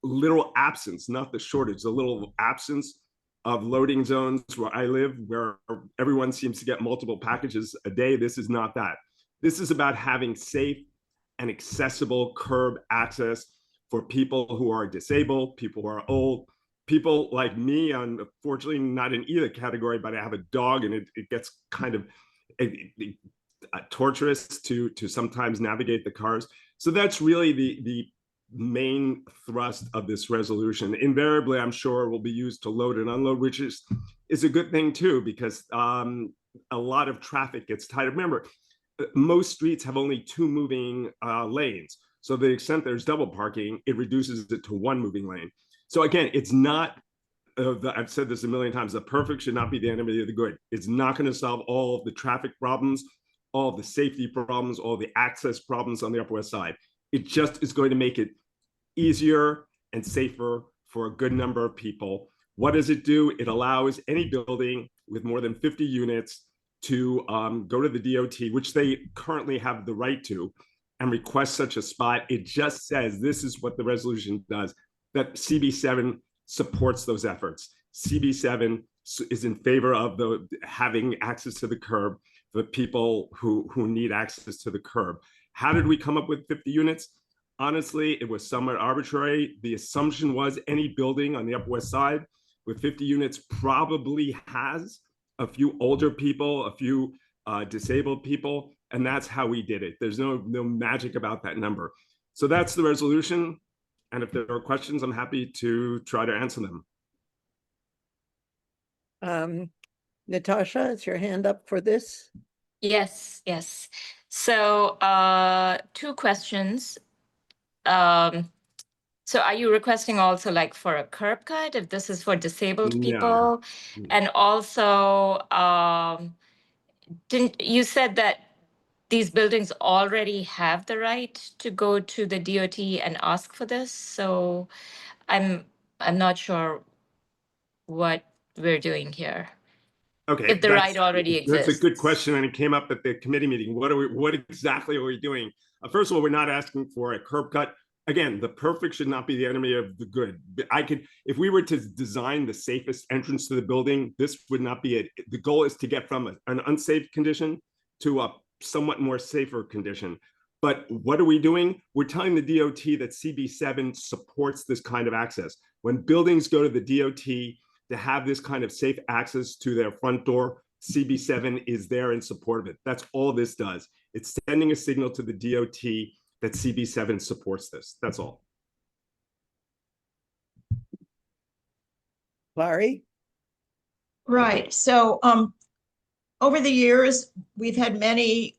literal absence, not the shortage, the little absence of loading zones where I live, where everyone seems to get multiple packages a day. This is not that. This is about having safe and accessible curb access for people who are disabled, people who are old, people like me. Unfortunately, not in either category, but I have a dog, and it gets kind of torturous to sometimes navigate the cars. So that's really the main thrust of this resolution. Invariably, I'm sure will be used to load and unload, which is a good thing too, because a lot of traffic gets tied. Remember, most streets have only 2 moving lanes. So to the extent there's double parking, it reduces it to 1 moving lane. So again, it's not, I've said this a million times, the perfect should not be the enemy of the good. It's not going to solve all of the traffic problems, all of the safety problems, all the access problems on the Upper West Side. It just is going to make it easier and safer for a good number of people. What does it do? It allows any building with more than 50 units to go to the DOT, which they currently have the right to, and request such a spot. It just says, this is what the resolution does, that CB7 supports those efforts. CB7 is in favor of having access to the curb for people who need access to the curb. How did we come up with 50 units? Honestly, it was somewhat arbitrary. The assumption was any building on the Upper West Side with 50 units probably has a few older people, a few disabled people, and that's how we did it. There's no magic about that number. So that's the resolution. And if there are questions, I'm happy to try to answer them. Natasha, is your hand up for this? Yes. So 2 questions. So are you requesting also like for a curb cut if this is for disabled people? And also, you said that these buildings already have the right to go to the DOT and ask for this. So I'm not sure what we're doing here. Okay, If the right already that's a exists. good question, and it came up at the committee meeting. What exactly are we doing? First of all, we're not asking for a curb cut. Again, the perfect should not be the enemy of the good. If we were to design the safest entrance to the building, this would not be it. The goal is to get from an unsafe condition to a somewhat more safer condition. But what are we doing? We're telling the DOT that CB7 supports this kind of access. When buildings go to the DOT to have this kind of safe access to their front door, CB7 is there in support of it. That's all this does. It's sending a signal to the DOT that CB7 supports this. That's all. Larry? Right. So over the years, we've had many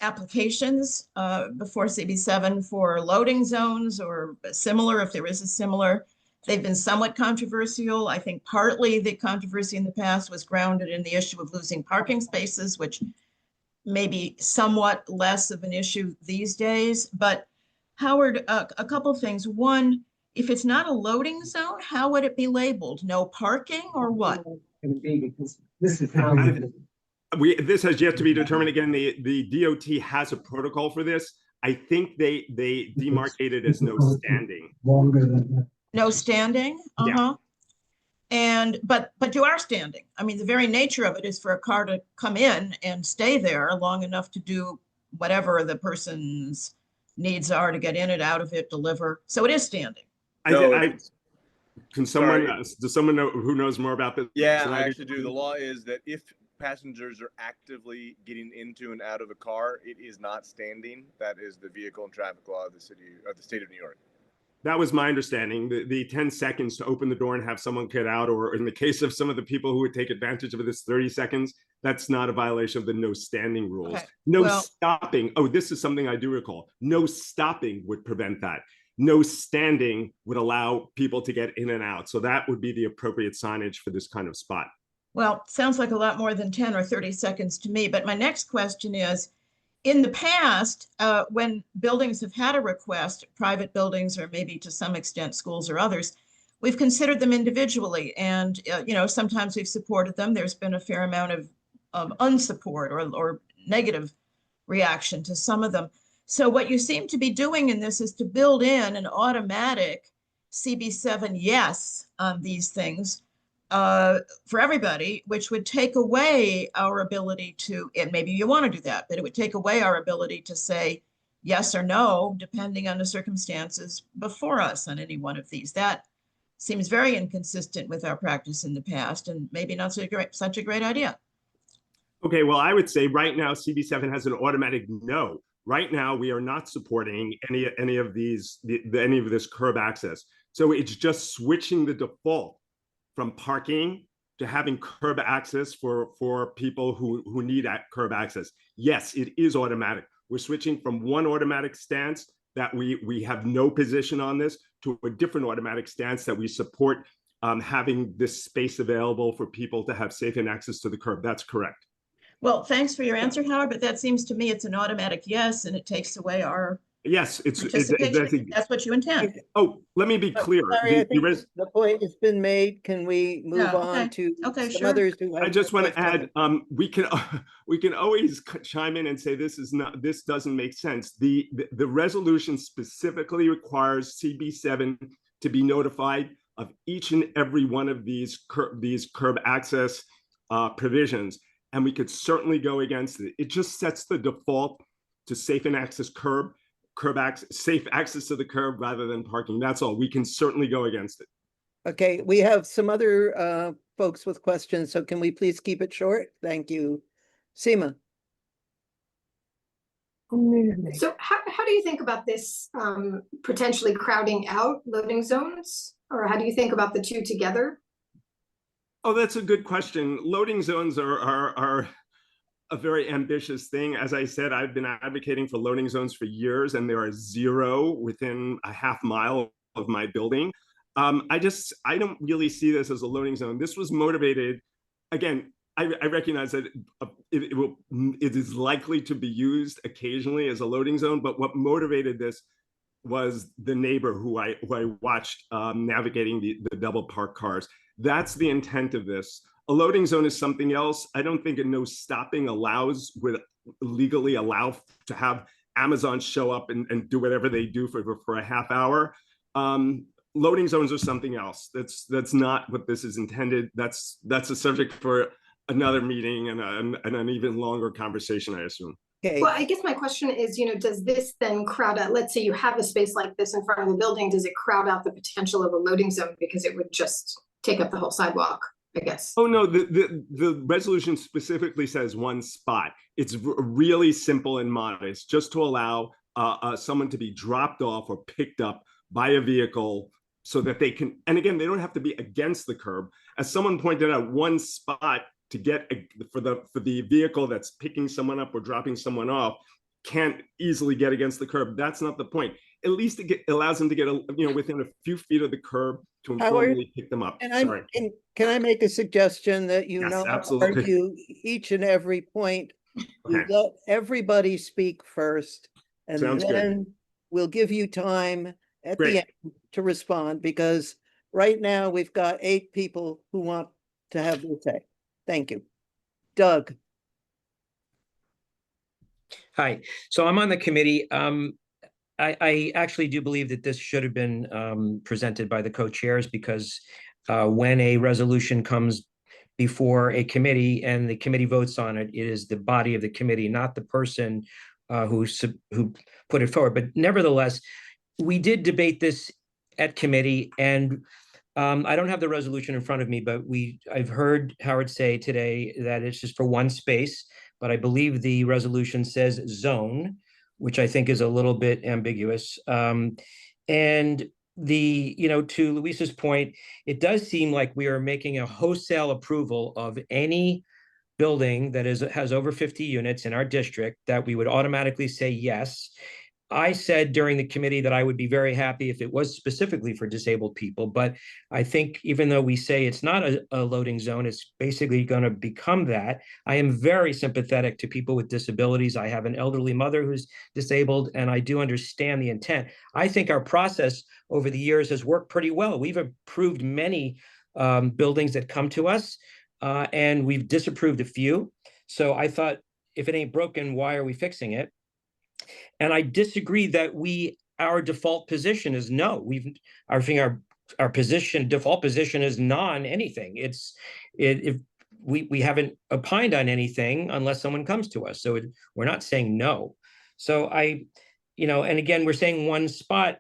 applications before CB7 for loading zones or similar, if there is a similar. They've been somewhat controversial. I think partly the controversy in the past was grounded in the issue of losing parking spaces, which may be somewhat less of an issue these days. But Howard, a couple things. One, if it's not a loading zone, how would it be labeled? No parking or what? This has yet to be determined. Again, the DOT has a protocol for this. I think they demarcated as no standing. No standing? Uh-huh. And but you are standing. I mean, the very nature of it is for a car to come in and stay there long enough to do whatever the person's needs are to get in and out of it, deliver. So it is standing. Can someone, does someone know who knows more about this? Yeah, I actually do. The law is that if passengers are actively getting into and out of a car, it is not standing. That is the vehicle and traffic law of the state of New York. That was my understanding. The 10 seconds to open the door and have someone get out, or in the case of some of the people who would take advantage of this 30 seconds, that's not a violation of the no standing rules. Okay. No Well, stopping. Oh, this is something I do recall. No stopping would prevent that. No standing would allow people to get in and out. So that would be the appropriate signage for this kind of spot. well, sounds like a lot more than 10 or 30 seconds to me. But my next question is, in the past, when buildings have had a request, private buildings or maybe to some extent schools or others, we've considered them individually. And, sometimes we've supported them. There's been a fair amount of unsupport or negative reaction to some of them. So what you seem to be doing in this is to build in an automatic CB7 yes on these things for everybody, which would take away our ability to, and maybe you want to do that, but it would take away our ability to say yes or no, depending on the circumstances before us on any one of these. That seems very inconsistent with our practice in the past and maybe not such a great idea. Okay, well, I would say right now CB7 has an automatic no. Right now, we are not supporting any of these any of this curb access. So it's just switching the default from parking to having curb access for people who need curb access. Yes, it is automatic. We're switching from one automatic stance that we have no position on this to a different automatic stance that we support having this space available for people to have safe and access to the curb. That's correct. Well, thanks for your answer, Howard, but that seems to me it's an automatic yes, and it takes away our Yes, participation. That's what you intend. Oh, let me be clear. Larry, I think the point has been made. Can we move Yeah, on okay. to Okay, some sure. others who have? I just want to questions? add, we can always chime in and say this doesn't make sense. The resolution specifically requires CB7 to be notified of each and every one of these curb access provisions, and we could certainly go against it. It just sets the default to safe and access safe access to the curb rather than parking. That's all. We can certainly go against it. Okay, we have some other folks with questions, so can we please keep it short? Thank you. Seema. So how do you think about this potentially crowding out loading zones? Or how do you think about the two together? Oh, that's a good question. Loading zones are a very ambitious thing. As I said, I've been advocating for loading zones for years, and there are zero within a half mile of my building. I don't really see this as a loading zone. This was motivated, again, I recognize that it is likely to be used occasionally as a loading zone, but what motivated this was the neighbor who I watched navigating the double parked cars. That's the intent of this. A loading zone is something else. I don't think a no stopping would legally allow to have Amazon show up and do whatever they do for a half hour. Loading zones are something else. That's not what this is intended. That's a subject for another meeting and an even longer conversation, I assume. Okay. Well, I guess my question is, does this then crowd out, let's say you have a space like this in front of the building, does it crowd out the potential of a loading zone because it would just take up the whole sidewalk, I guess? Oh, no, the resolution specifically says one spot. It's really simple and modest, just to allow someone to be dropped off or picked up by a vehicle so that they can, and again, they don't have to be against the curb. As someone pointed out, one spot to get for the vehicle that's picking someone up or dropping someone off can't easily get against the curb. That's not the point. At least it allows them to get within a few feet of the curb to informally pick them up. Sorry. Can I make a suggestion that you Yes, not absolutely. argue each and every point? You Okay. let everybody speak first, and Sounds good. then we'll give you time at Great. the end to respond, because right now we've got 8 people who want to have their say. Thank you. Doug. Hi, so I'm on the committee. I actually do believe that this should have been presented by the co-chairs, because when a resolution comes before a committee and the committee votes on it, it is the body of the committee, not the person who put it forward. But nevertheless, we did debate this at committee, and I don't have the resolution in front of me, but I've heard Howard say today that it's just for one space, but I believe the resolution says zone, which I think is a little bit ambiguous. And to Luisa's point, it does seem like we are making a wholesale approval of any building that has over 50 units in our district, that we would automatically say yes. I said during the committee that I would be very happy if it was specifically for disabled people, but I think even though we say it's not a loading zone, it's basically going to become that. I am very sympathetic to people with disabilities. I have an elderly mother who's disabled, and I do understand the intent. I think our process over the years has worked pretty well. We've approved many buildings that come to us, and we've disapproved a few. So I thought, if it ain't broken, why are we fixing it? And I disagree that our default position is no. Our default position is non-anything. We haven't opined on anything unless someone comes to us. So we're not saying no. So and again, we're saying one spot.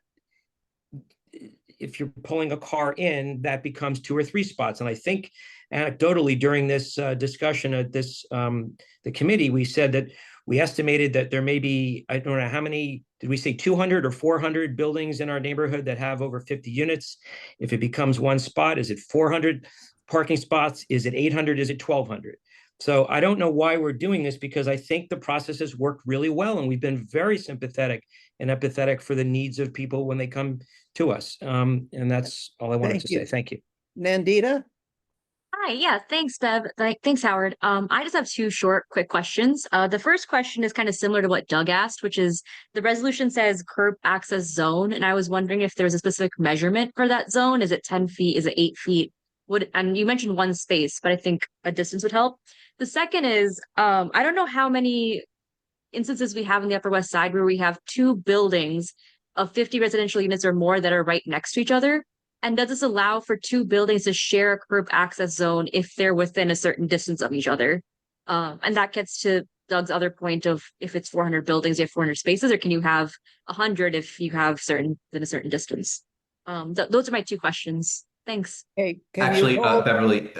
If you're pulling a car in, that becomes 2 or 3 spots. And I think anecdotally during this discussion at the committee, we said that we estimated that there may be, I don't know how many, did we say 200 or 400 buildings in our neighborhood that have over 50 units? If it becomes one spot, is it 400 parking spots? Is it 800? Is it 1,200? So I don't know why we're doing this, because I think the process has worked really well, and we've been very sympathetic and empathetic for the needs of people when they come to us. And that's all I wanted to say. Thank you. Nandita? Hi, yeah, thanks, Bev. Thanks, Howard. I just have 2 short, quick questions. The first question is kind of similar to what Doug asked, which is the resolution says curb access zone, and I was wondering if there's a specific measurement for that zone. Is it 10 feet? Is it 8 feet? And you mentioned one space, but I think a distance would help. The second is, I don't know how many instances we have in the Upper West Side where we have 2 buildings of 50 residential units or more that are right next to each other. And does this allow for 2 buildings to share a curb access zone if they're within a certain distance of each other? And that gets to Doug's other point of, if it's 400 buildings, you have 400 spaces, or can you have 100 if you have within a certain distance? Those are my 2 questions. Thanks. Hey, Actually, Beverly,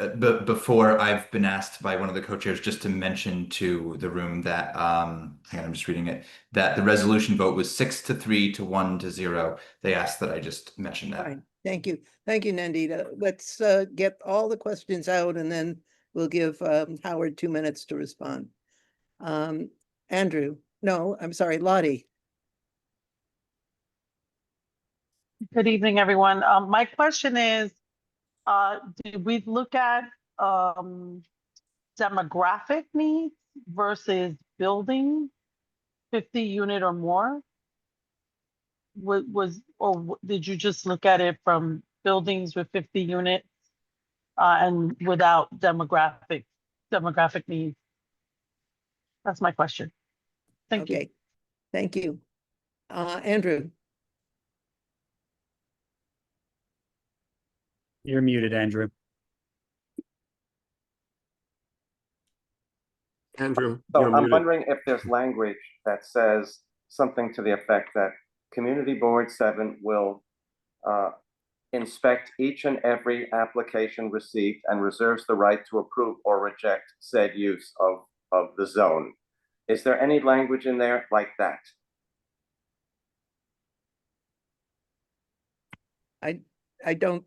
before, I've been asked by one of the co-chairs just to mention to the room that, hang on, I'm just reading it, that the resolution vote was 6-3 to 1-0. They asked that I just mention that. Fine. Thank you. Thank you, Nandita. Let's get all the questions out, and then we'll give Howard 2 minutes to respond. Andrew, no, I'm sorry, Lottie. Good evening, everyone. My question is, did we look at demographic needs versus building 50 unit or more? Did you just look at it from buildings with 50 units and without demographic needs? That's my question. Thank you. Okay, thank you. Andrew, You're muted, Andrew. Andrew, So you're I'm muted. wondering if there's language that says something to the effect that Community Board 7 will inspect each and every application received and reserves the right to approve or reject said use of the zone. Is there any language in there like that? I don't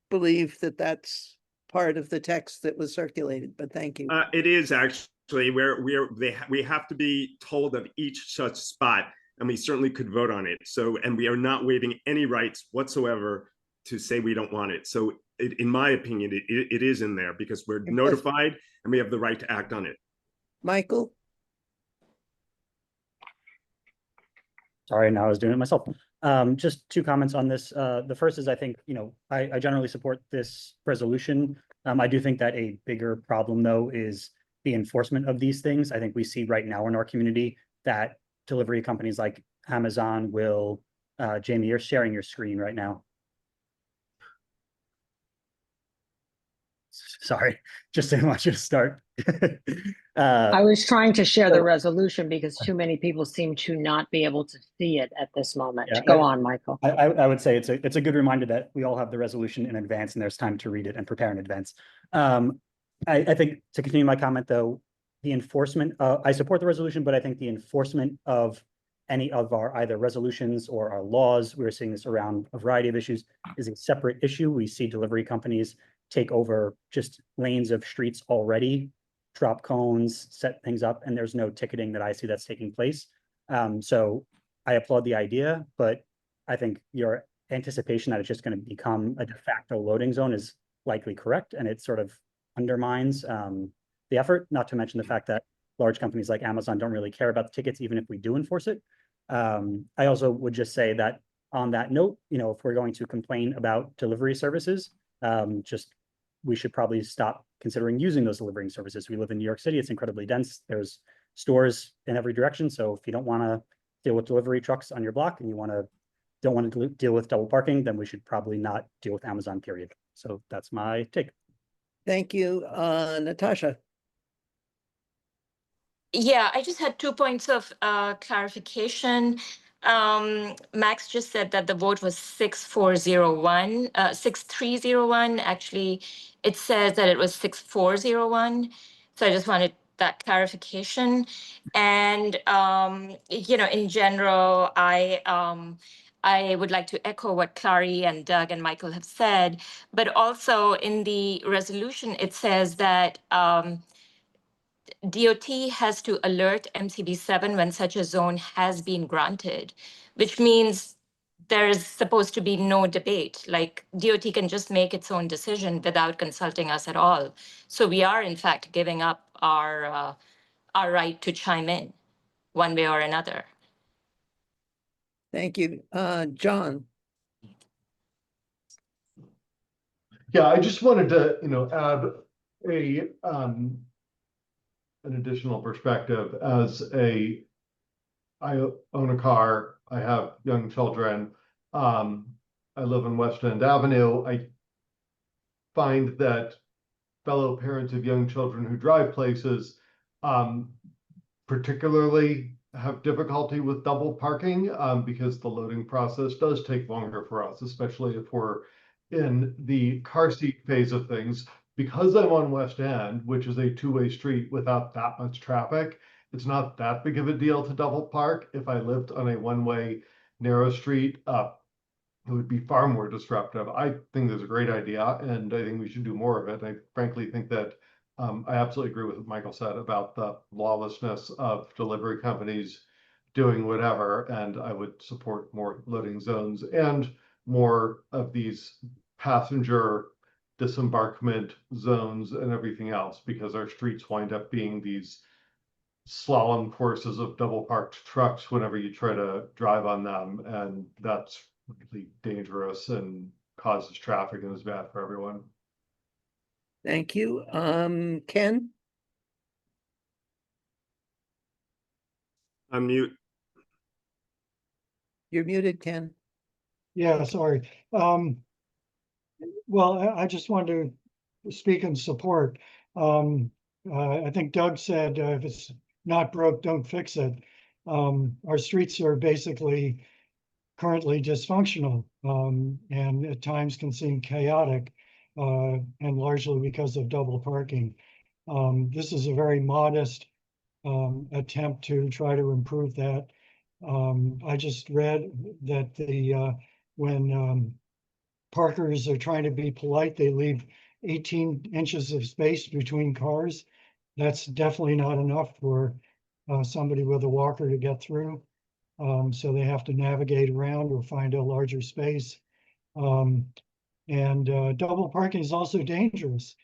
believe that that's part of the text that was circulated, but thank you. It is actually where we have to be told of each such spot, and we certainly could vote on it. So, and we are not waiving any rights whatsoever to say we don't want it. So, in my opinion, it is in there because we're notified and we have the right to act on it. Michael? Sorry, now I was doing it myself. Just two comments on this. The first is I think, I generally support this resolution. I do think that a bigger problem though is the enforcement of these things. I think we see right now in our community that delivery companies like Amazon will, Jamie, you're sharing your screen right now. Sorry, just didn't want you to start. I was trying to share the resolution because too many people seem to not be able to see it at this moment. Yeah, Go on, Michael. I would say it's a good reminder that we all have the resolution in advance and there's time to read it and prepare in advance. I think to continue my comment though, the enforcement, I support the resolution, but I think the enforcement of any of our either resolutions or our laws, we're seeing this around a variety of issues, is a separate issue. We see delivery companies take over just lanes of streets already, drop cones, set things up, and there's no ticketing that I see that's taking place. So I applaud the idea, but I think your anticipation that it's just going to become a de facto loading zone is likely correct, and it sort of undermines the effort, not to mention the fact that large companies like Amazon don't really care about the tickets, even if we do enforce it. I also would just say that on that note, if we're going to complain about delivery services, we should probably stop considering using those delivering services. We live in New York City, it's incredibly dense. There's stores in every direction. So if you don't want to deal with delivery trucks on your block and you don't want to deal with double parking, then we should probably not deal with Amazon, period. So that's my take. Thank you, Natasha. Yeah, I just had 2 points of clarification. Max just said that the vote was 6301. Actually, it says that it was 6401. So I just wanted that clarification. And in general, I would like to echo what Clary and Doug and Michael have said, but also in the resolution, it says that DOT has to alert MCB7 when such a zone has been granted, which means there is supposed to be no debate. Like DOT can just make its own decision without consulting us at all. So we are in fact giving up our right to chime in one way or another. Thank you. John. Yeah, I just wanted to, add an additional perspective. I own a car, I have young children. I live in West End Avenue. I find that fellow parents of young children who drive places particularly have difficulty with double parking because the loading process does take longer for us, especially if we're in the car seat phase of things. Because I'm on West End, which is a two-way street without that much traffic, it's not that big of a deal to double park. If I lived on a one-way narrow street, it would be far more disruptive. I think that's a great idea, and I think we should do more of it. I frankly think that I absolutely agree with what Michael said about the lawlessness of delivery companies doing whatever, and I would support more loading zones and more of these passenger disembarkment zones and everything else, because our streets wind up being these slalom courses of double parked trucks whenever you try to drive on them, and that's really dangerous and causes traffic and is bad for everyone. Thank you. Ken? Unmute. You're muted, Ken. Yeah, sorry. Well, I just wanted to speak in support. I think Doug said, if it's not broke, don't fix it. Our streets are basically currently dysfunctional, and at times can seem chaotic, and largely because of double parking. This is a very modest attempt to try to improve that. I just read that when parkers are trying to be polite, they leave 18 inches of space between cars. That's definitely not enough for somebody with a walker to get through. So they have to navigate around or find a larger space. Double parking is also dangerous.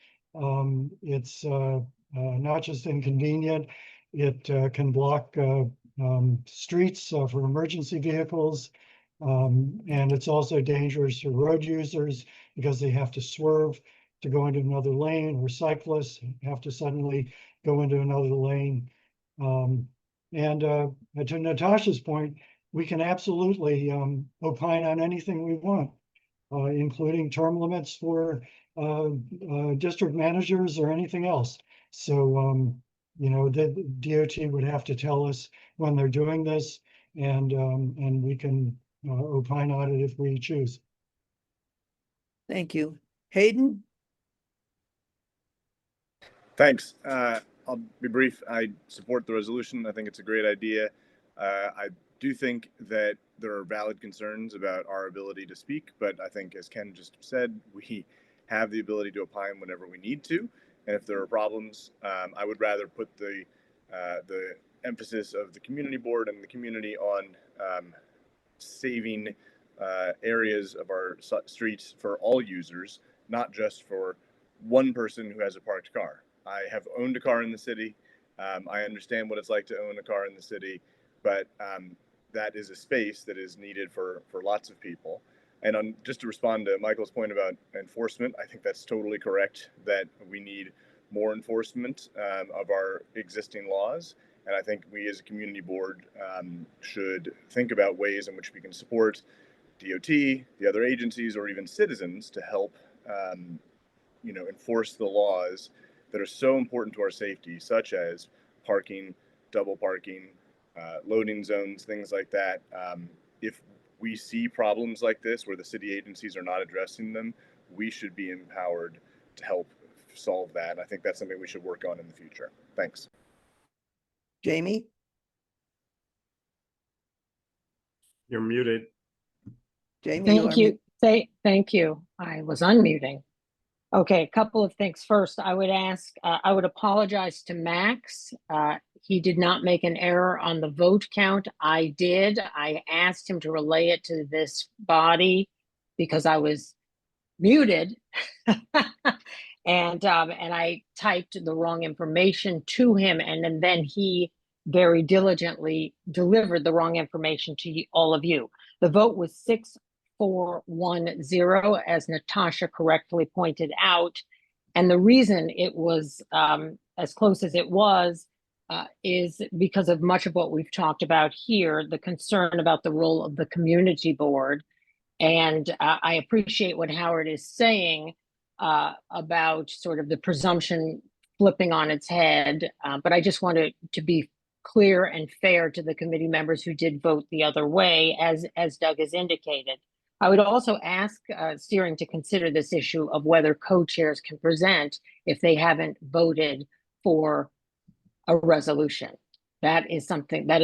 It's not just inconvenient, it can block streets for emergency vehicles. And it's also dangerous for road users because they have to swerve to go into another lane, or cyclists have to suddenly go into another lane. To Natasha's point, we can absolutely opine on anything we want, including term limits for district managers or anything else. So, you know, the DOT would have to tell us when they're doing this, and we can opine on it if we choose. Thank you. Hayden? Thanks. I'll be brief. I support the resolution. I think it's a great idea. I do think that there are valid concerns about our ability to speak, but I think, as Ken just said, we have the ability to opine whenever we need to. And if there are problems, I would rather put the emphasis of the community board and the community on saving areas of our streets for all users, not just for one person who has a parked car. I have owned a car in the city. I understand what it's like to own a car in the city, but that is a space that is needed for lots of people. And just to respond to Michael's point about enforcement, I think that's totally correct, that we need more enforcement of our existing laws. And I think we as a community board should think about ways in which we can support DOT, the other agencies, or even citizens to help enforce the laws that are so important to our safety, such as parking, double parking, loading zones, things like that. If we see problems like this where the city agencies are not addressing them, we should be empowered to help solve that. And I think that's something we should work on in the future. Thanks. Jamie? You're muted. Jamie, Thank you. Thank you. I was unmuting. Okay, a couple of things. First, I would apologize to Max. He did not make an error on the vote count. I did. I asked him to relay it to this body because I was muted. And I typed the wrong information to him, and then he very diligently delivered the wrong information to all of you. The vote was 6-4-1-0, as Natasha correctly pointed out. And the reason it was as close as it was is because of much of what we've talked about here, the concern about the role of the community board. And I appreciate what Howard is saying about sort of the presumption flipping on its head. But I just wanted to be clear and fair to the committee members who did vote the other way, as Doug has indicated. I would also ask steering to consider this issue of whether co-chairs can present if they haven't voted for a resolution. That is something that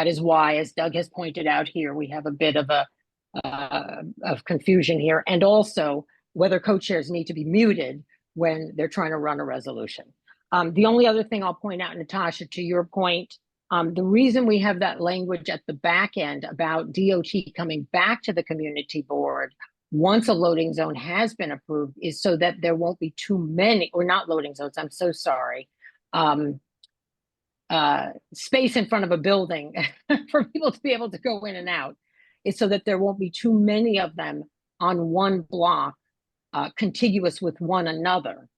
is why, as Doug has pointed out here, we have a bit of confusion here, and also whether co-chairs need to be muted when they're trying to run a resolution. The only other thing I'll point out, Natasha, to your point, the reason we have that language at the back end about DOT coming back to the community board once a loading zone has been approved is so that there won't be too many, or not loading zones, I'm so sorry. Space in front of a building for people to be able to go in and out, is so that there won't be too many of them on one block, contiguous with one another,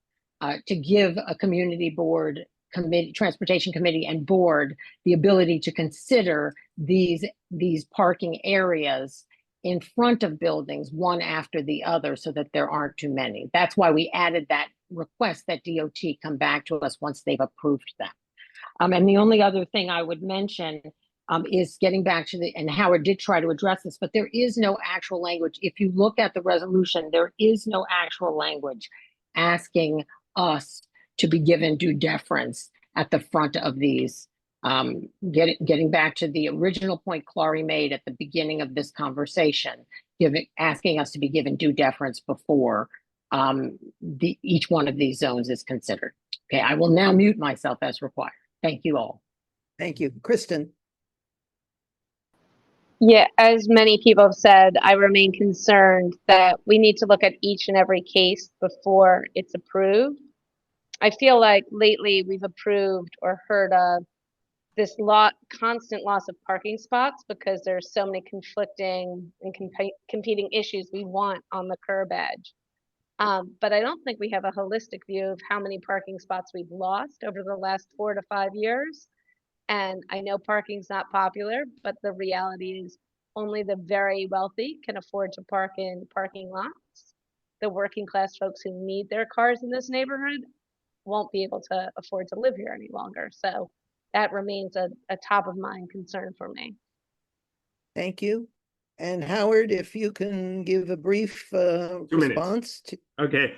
to give a community board, committee, transportation committee and board the ability to consider these parking areas in front of buildings one after the other, so that there aren't too many. That's why we added that request that DOT come back to us once they've approved them. And the only other thing I would mention is getting back to and Howard did try to address this, but there is no actual language. If you look at the resolution, there is no actual language asking us to be given due deference at the front of these. Getting back to the original point Clary made at the beginning of this conversation, asking us to be given due deference before each one of these zones is considered. Okay, I will now mute myself as required. Thank you all. Thank you. Kristen? Yeah, as many people have said, I remain concerned that we need to look at each and every case before it's approved. I feel like lately we've approved or heard of this constant loss of parking spots because there's so many conflicting and competing issues we want on the curb edge. But I don't think we have a holistic view of how many parking spots we've lost over the last 4 to 5 years. And I know parking's not popular, but the reality is only the very wealthy can afford to park in parking lots. The working class folks who need their cars in this neighborhood won't be able to afford to live here any longer. So that remains a top of mind concern for me. Thank you. And Howard, if you can give a brief 2 minutes. response to. Okay.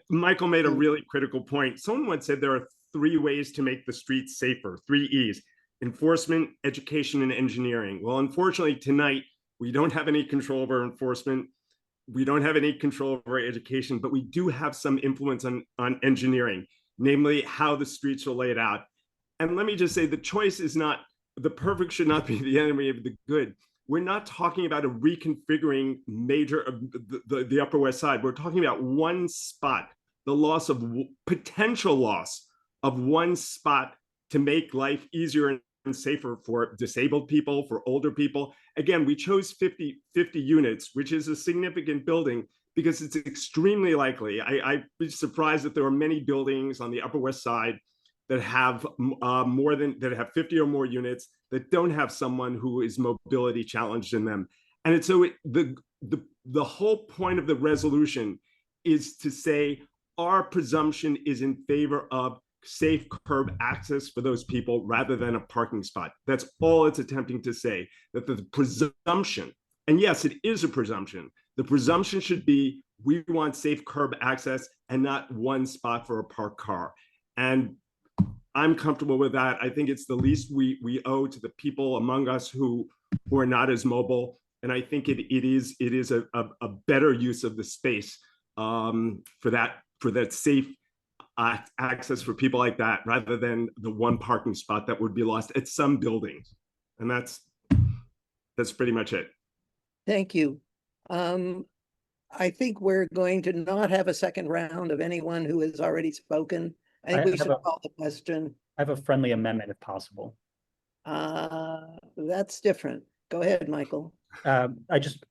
Michael made a really critical point. Someone once said there are 3 ways to make the streets safer, 3 E's: enforcement, education, and engineering. Well, unfortunately, tonight, we don't have any control over enforcement. We don't have any control over education, but we do have some influence on engineering, namely how the streets are laid out. And let me just say, the choice is not, the perfect should not be the enemy of the good. We're not talking about a reconfiguring major of the Upper West Side. We're talking about one spot, the potential loss of one spot to make life easier and safer for disabled people, for older people. Again, we chose 50 units, which is a significant building because it's extremely likely. I'd be surprised if there are many buildings on the Upper West Side that have that have 50 or more units that don't have someone who is mobility challenged in them. And so the whole point of the resolution is to say our presumption is in favor of safe curb access for those people rather than a parking spot. That's all it's attempting to say, that the presumption, and yes, it is a presumption, the presumption should be we want safe curb access and not one spot for a parked car. And I'm comfortable with that. I think it's the least we owe to the people among us who are not as mobile. And I think it is a better use of the space for that safe access for people like that, rather than the one parking spot that would be lost at some buildings. And that's pretty much it. Thank you. I think we're going to not have a second round of anyone who has already spoken. I think we should call the question. I have a friendly amendment if possible. That's different. Go ahead, Michael. Howard,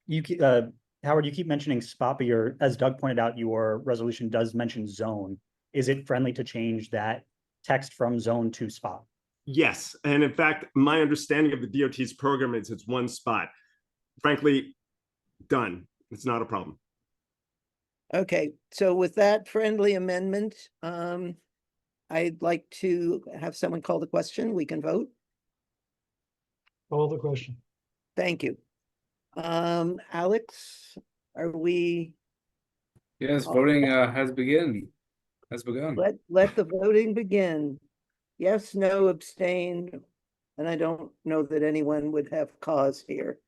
you keep mentioning spot, but as Doug pointed out, your resolution does mention zone. Is it friendly to change that text from zone to spot? Yes. And in fact, my understanding of the DOT's program is it's one spot. Frankly, done. It's not a problem. Okay, so with that friendly amendment, I'd like to have someone call the question. We can vote. Call the question. Thank you. Alex, are we? Yes, voting has begun. Let the voting begin. Yes, no, abstain. And I don't know that anyone would have cause here.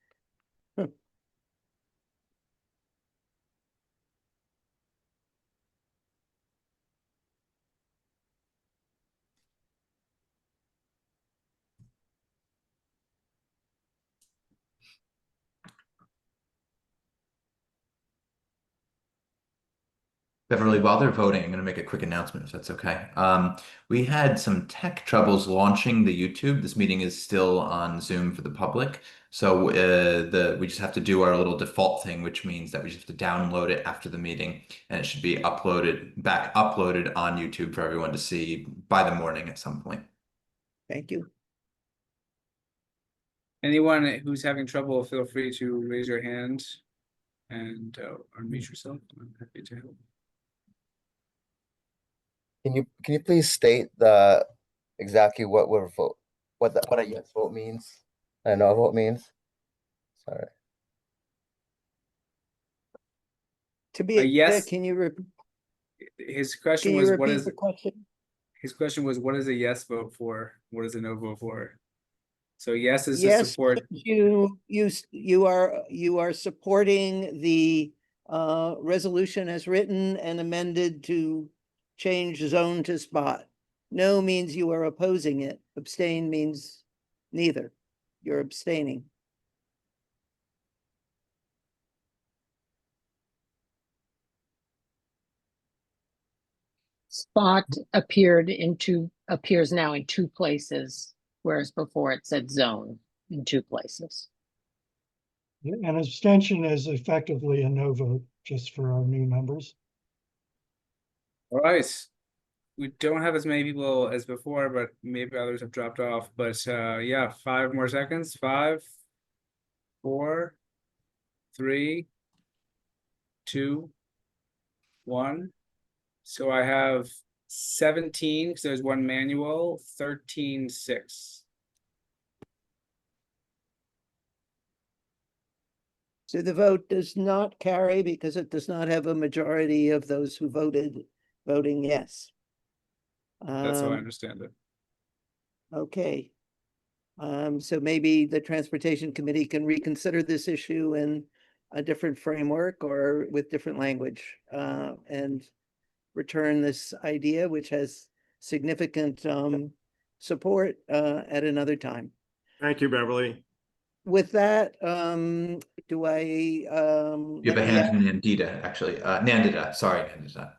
Beverly, while they're voting, I'm going to make a quick announcement if that's okay. We had some tech troubles launching the YouTube. This meeting is still on Zoom for the public. So we just have to do our little default thing, which means that we just have to download it after the meeting, and it should be uploaded on YouTube for everyone to see by the morning at some point. Thank you. Anyone who's having trouble, feel free to raise your hand and unmute yourself. I'm happy to help. Can you please state exactly what what a yes vote means and a no vote means? Sorry. To be yes. can you repeat? His question Can you was, repeat what is the question? his question was, what is a yes vote for? What is a no vote for? So yes is to Yes, support. you are supporting the resolution as written and amended to change zone to spot. No means you are opposing it. Abstain means neither. You're abstaining. Spot appears now in two places, whereas before it said zone in two places. An abstention is effectively a no vote, just for our new members. All right. We don't have as many people as before, but maybe others have dropped off. But yeah, 5 more seconds. 5, 4, 3, 2, 1. So I have 17 because there's one manual, 13, 6. So the vote does not carry because it does not have a majority of those who voting yes. That's how I understand it. Okay. So maybe the Transportation Committee can reconsider this issue in a different framework or with different language, and return this idea, which has significant support at another time. Thank you, Beverly. With that, do I? You have a hand from Nandita, actually. Nandita, sorry, Nandita.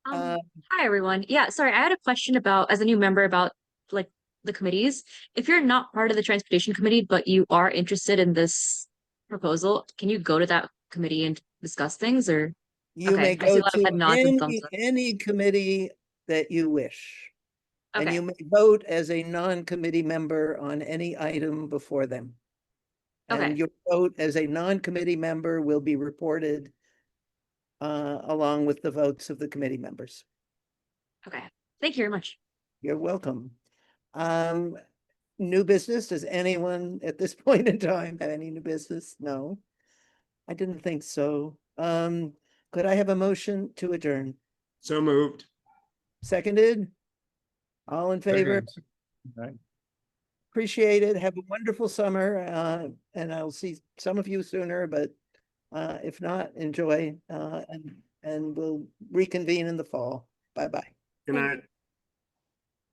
Hi, everyone. Yeah, sorry, I had a question about, as a new member, about like the committees. If you're not part of the Transportation Committee, but you are interested in this proposal, can you go to that committee and discuss things, or? You may I see go a lot of to head nods and thumbs up. any committee that you wish. And Okay. you may vote as a non-committee member on any item before them. Okay. And your vote as a non-committee member will be reported along with the votes of the committee members. Okay. Thank you very much. You're welcome. New business, does anyone at this point in time have any new business? No, I didn't think so. Could I have a motion to adjourn? So moved. Seconded? All in favor? Right. Appreciate it. Have a wonderful summer. And I'll see some of you sooner, but if not, enjoy and we'll reconvene in the fall. Bye-bye. Good night.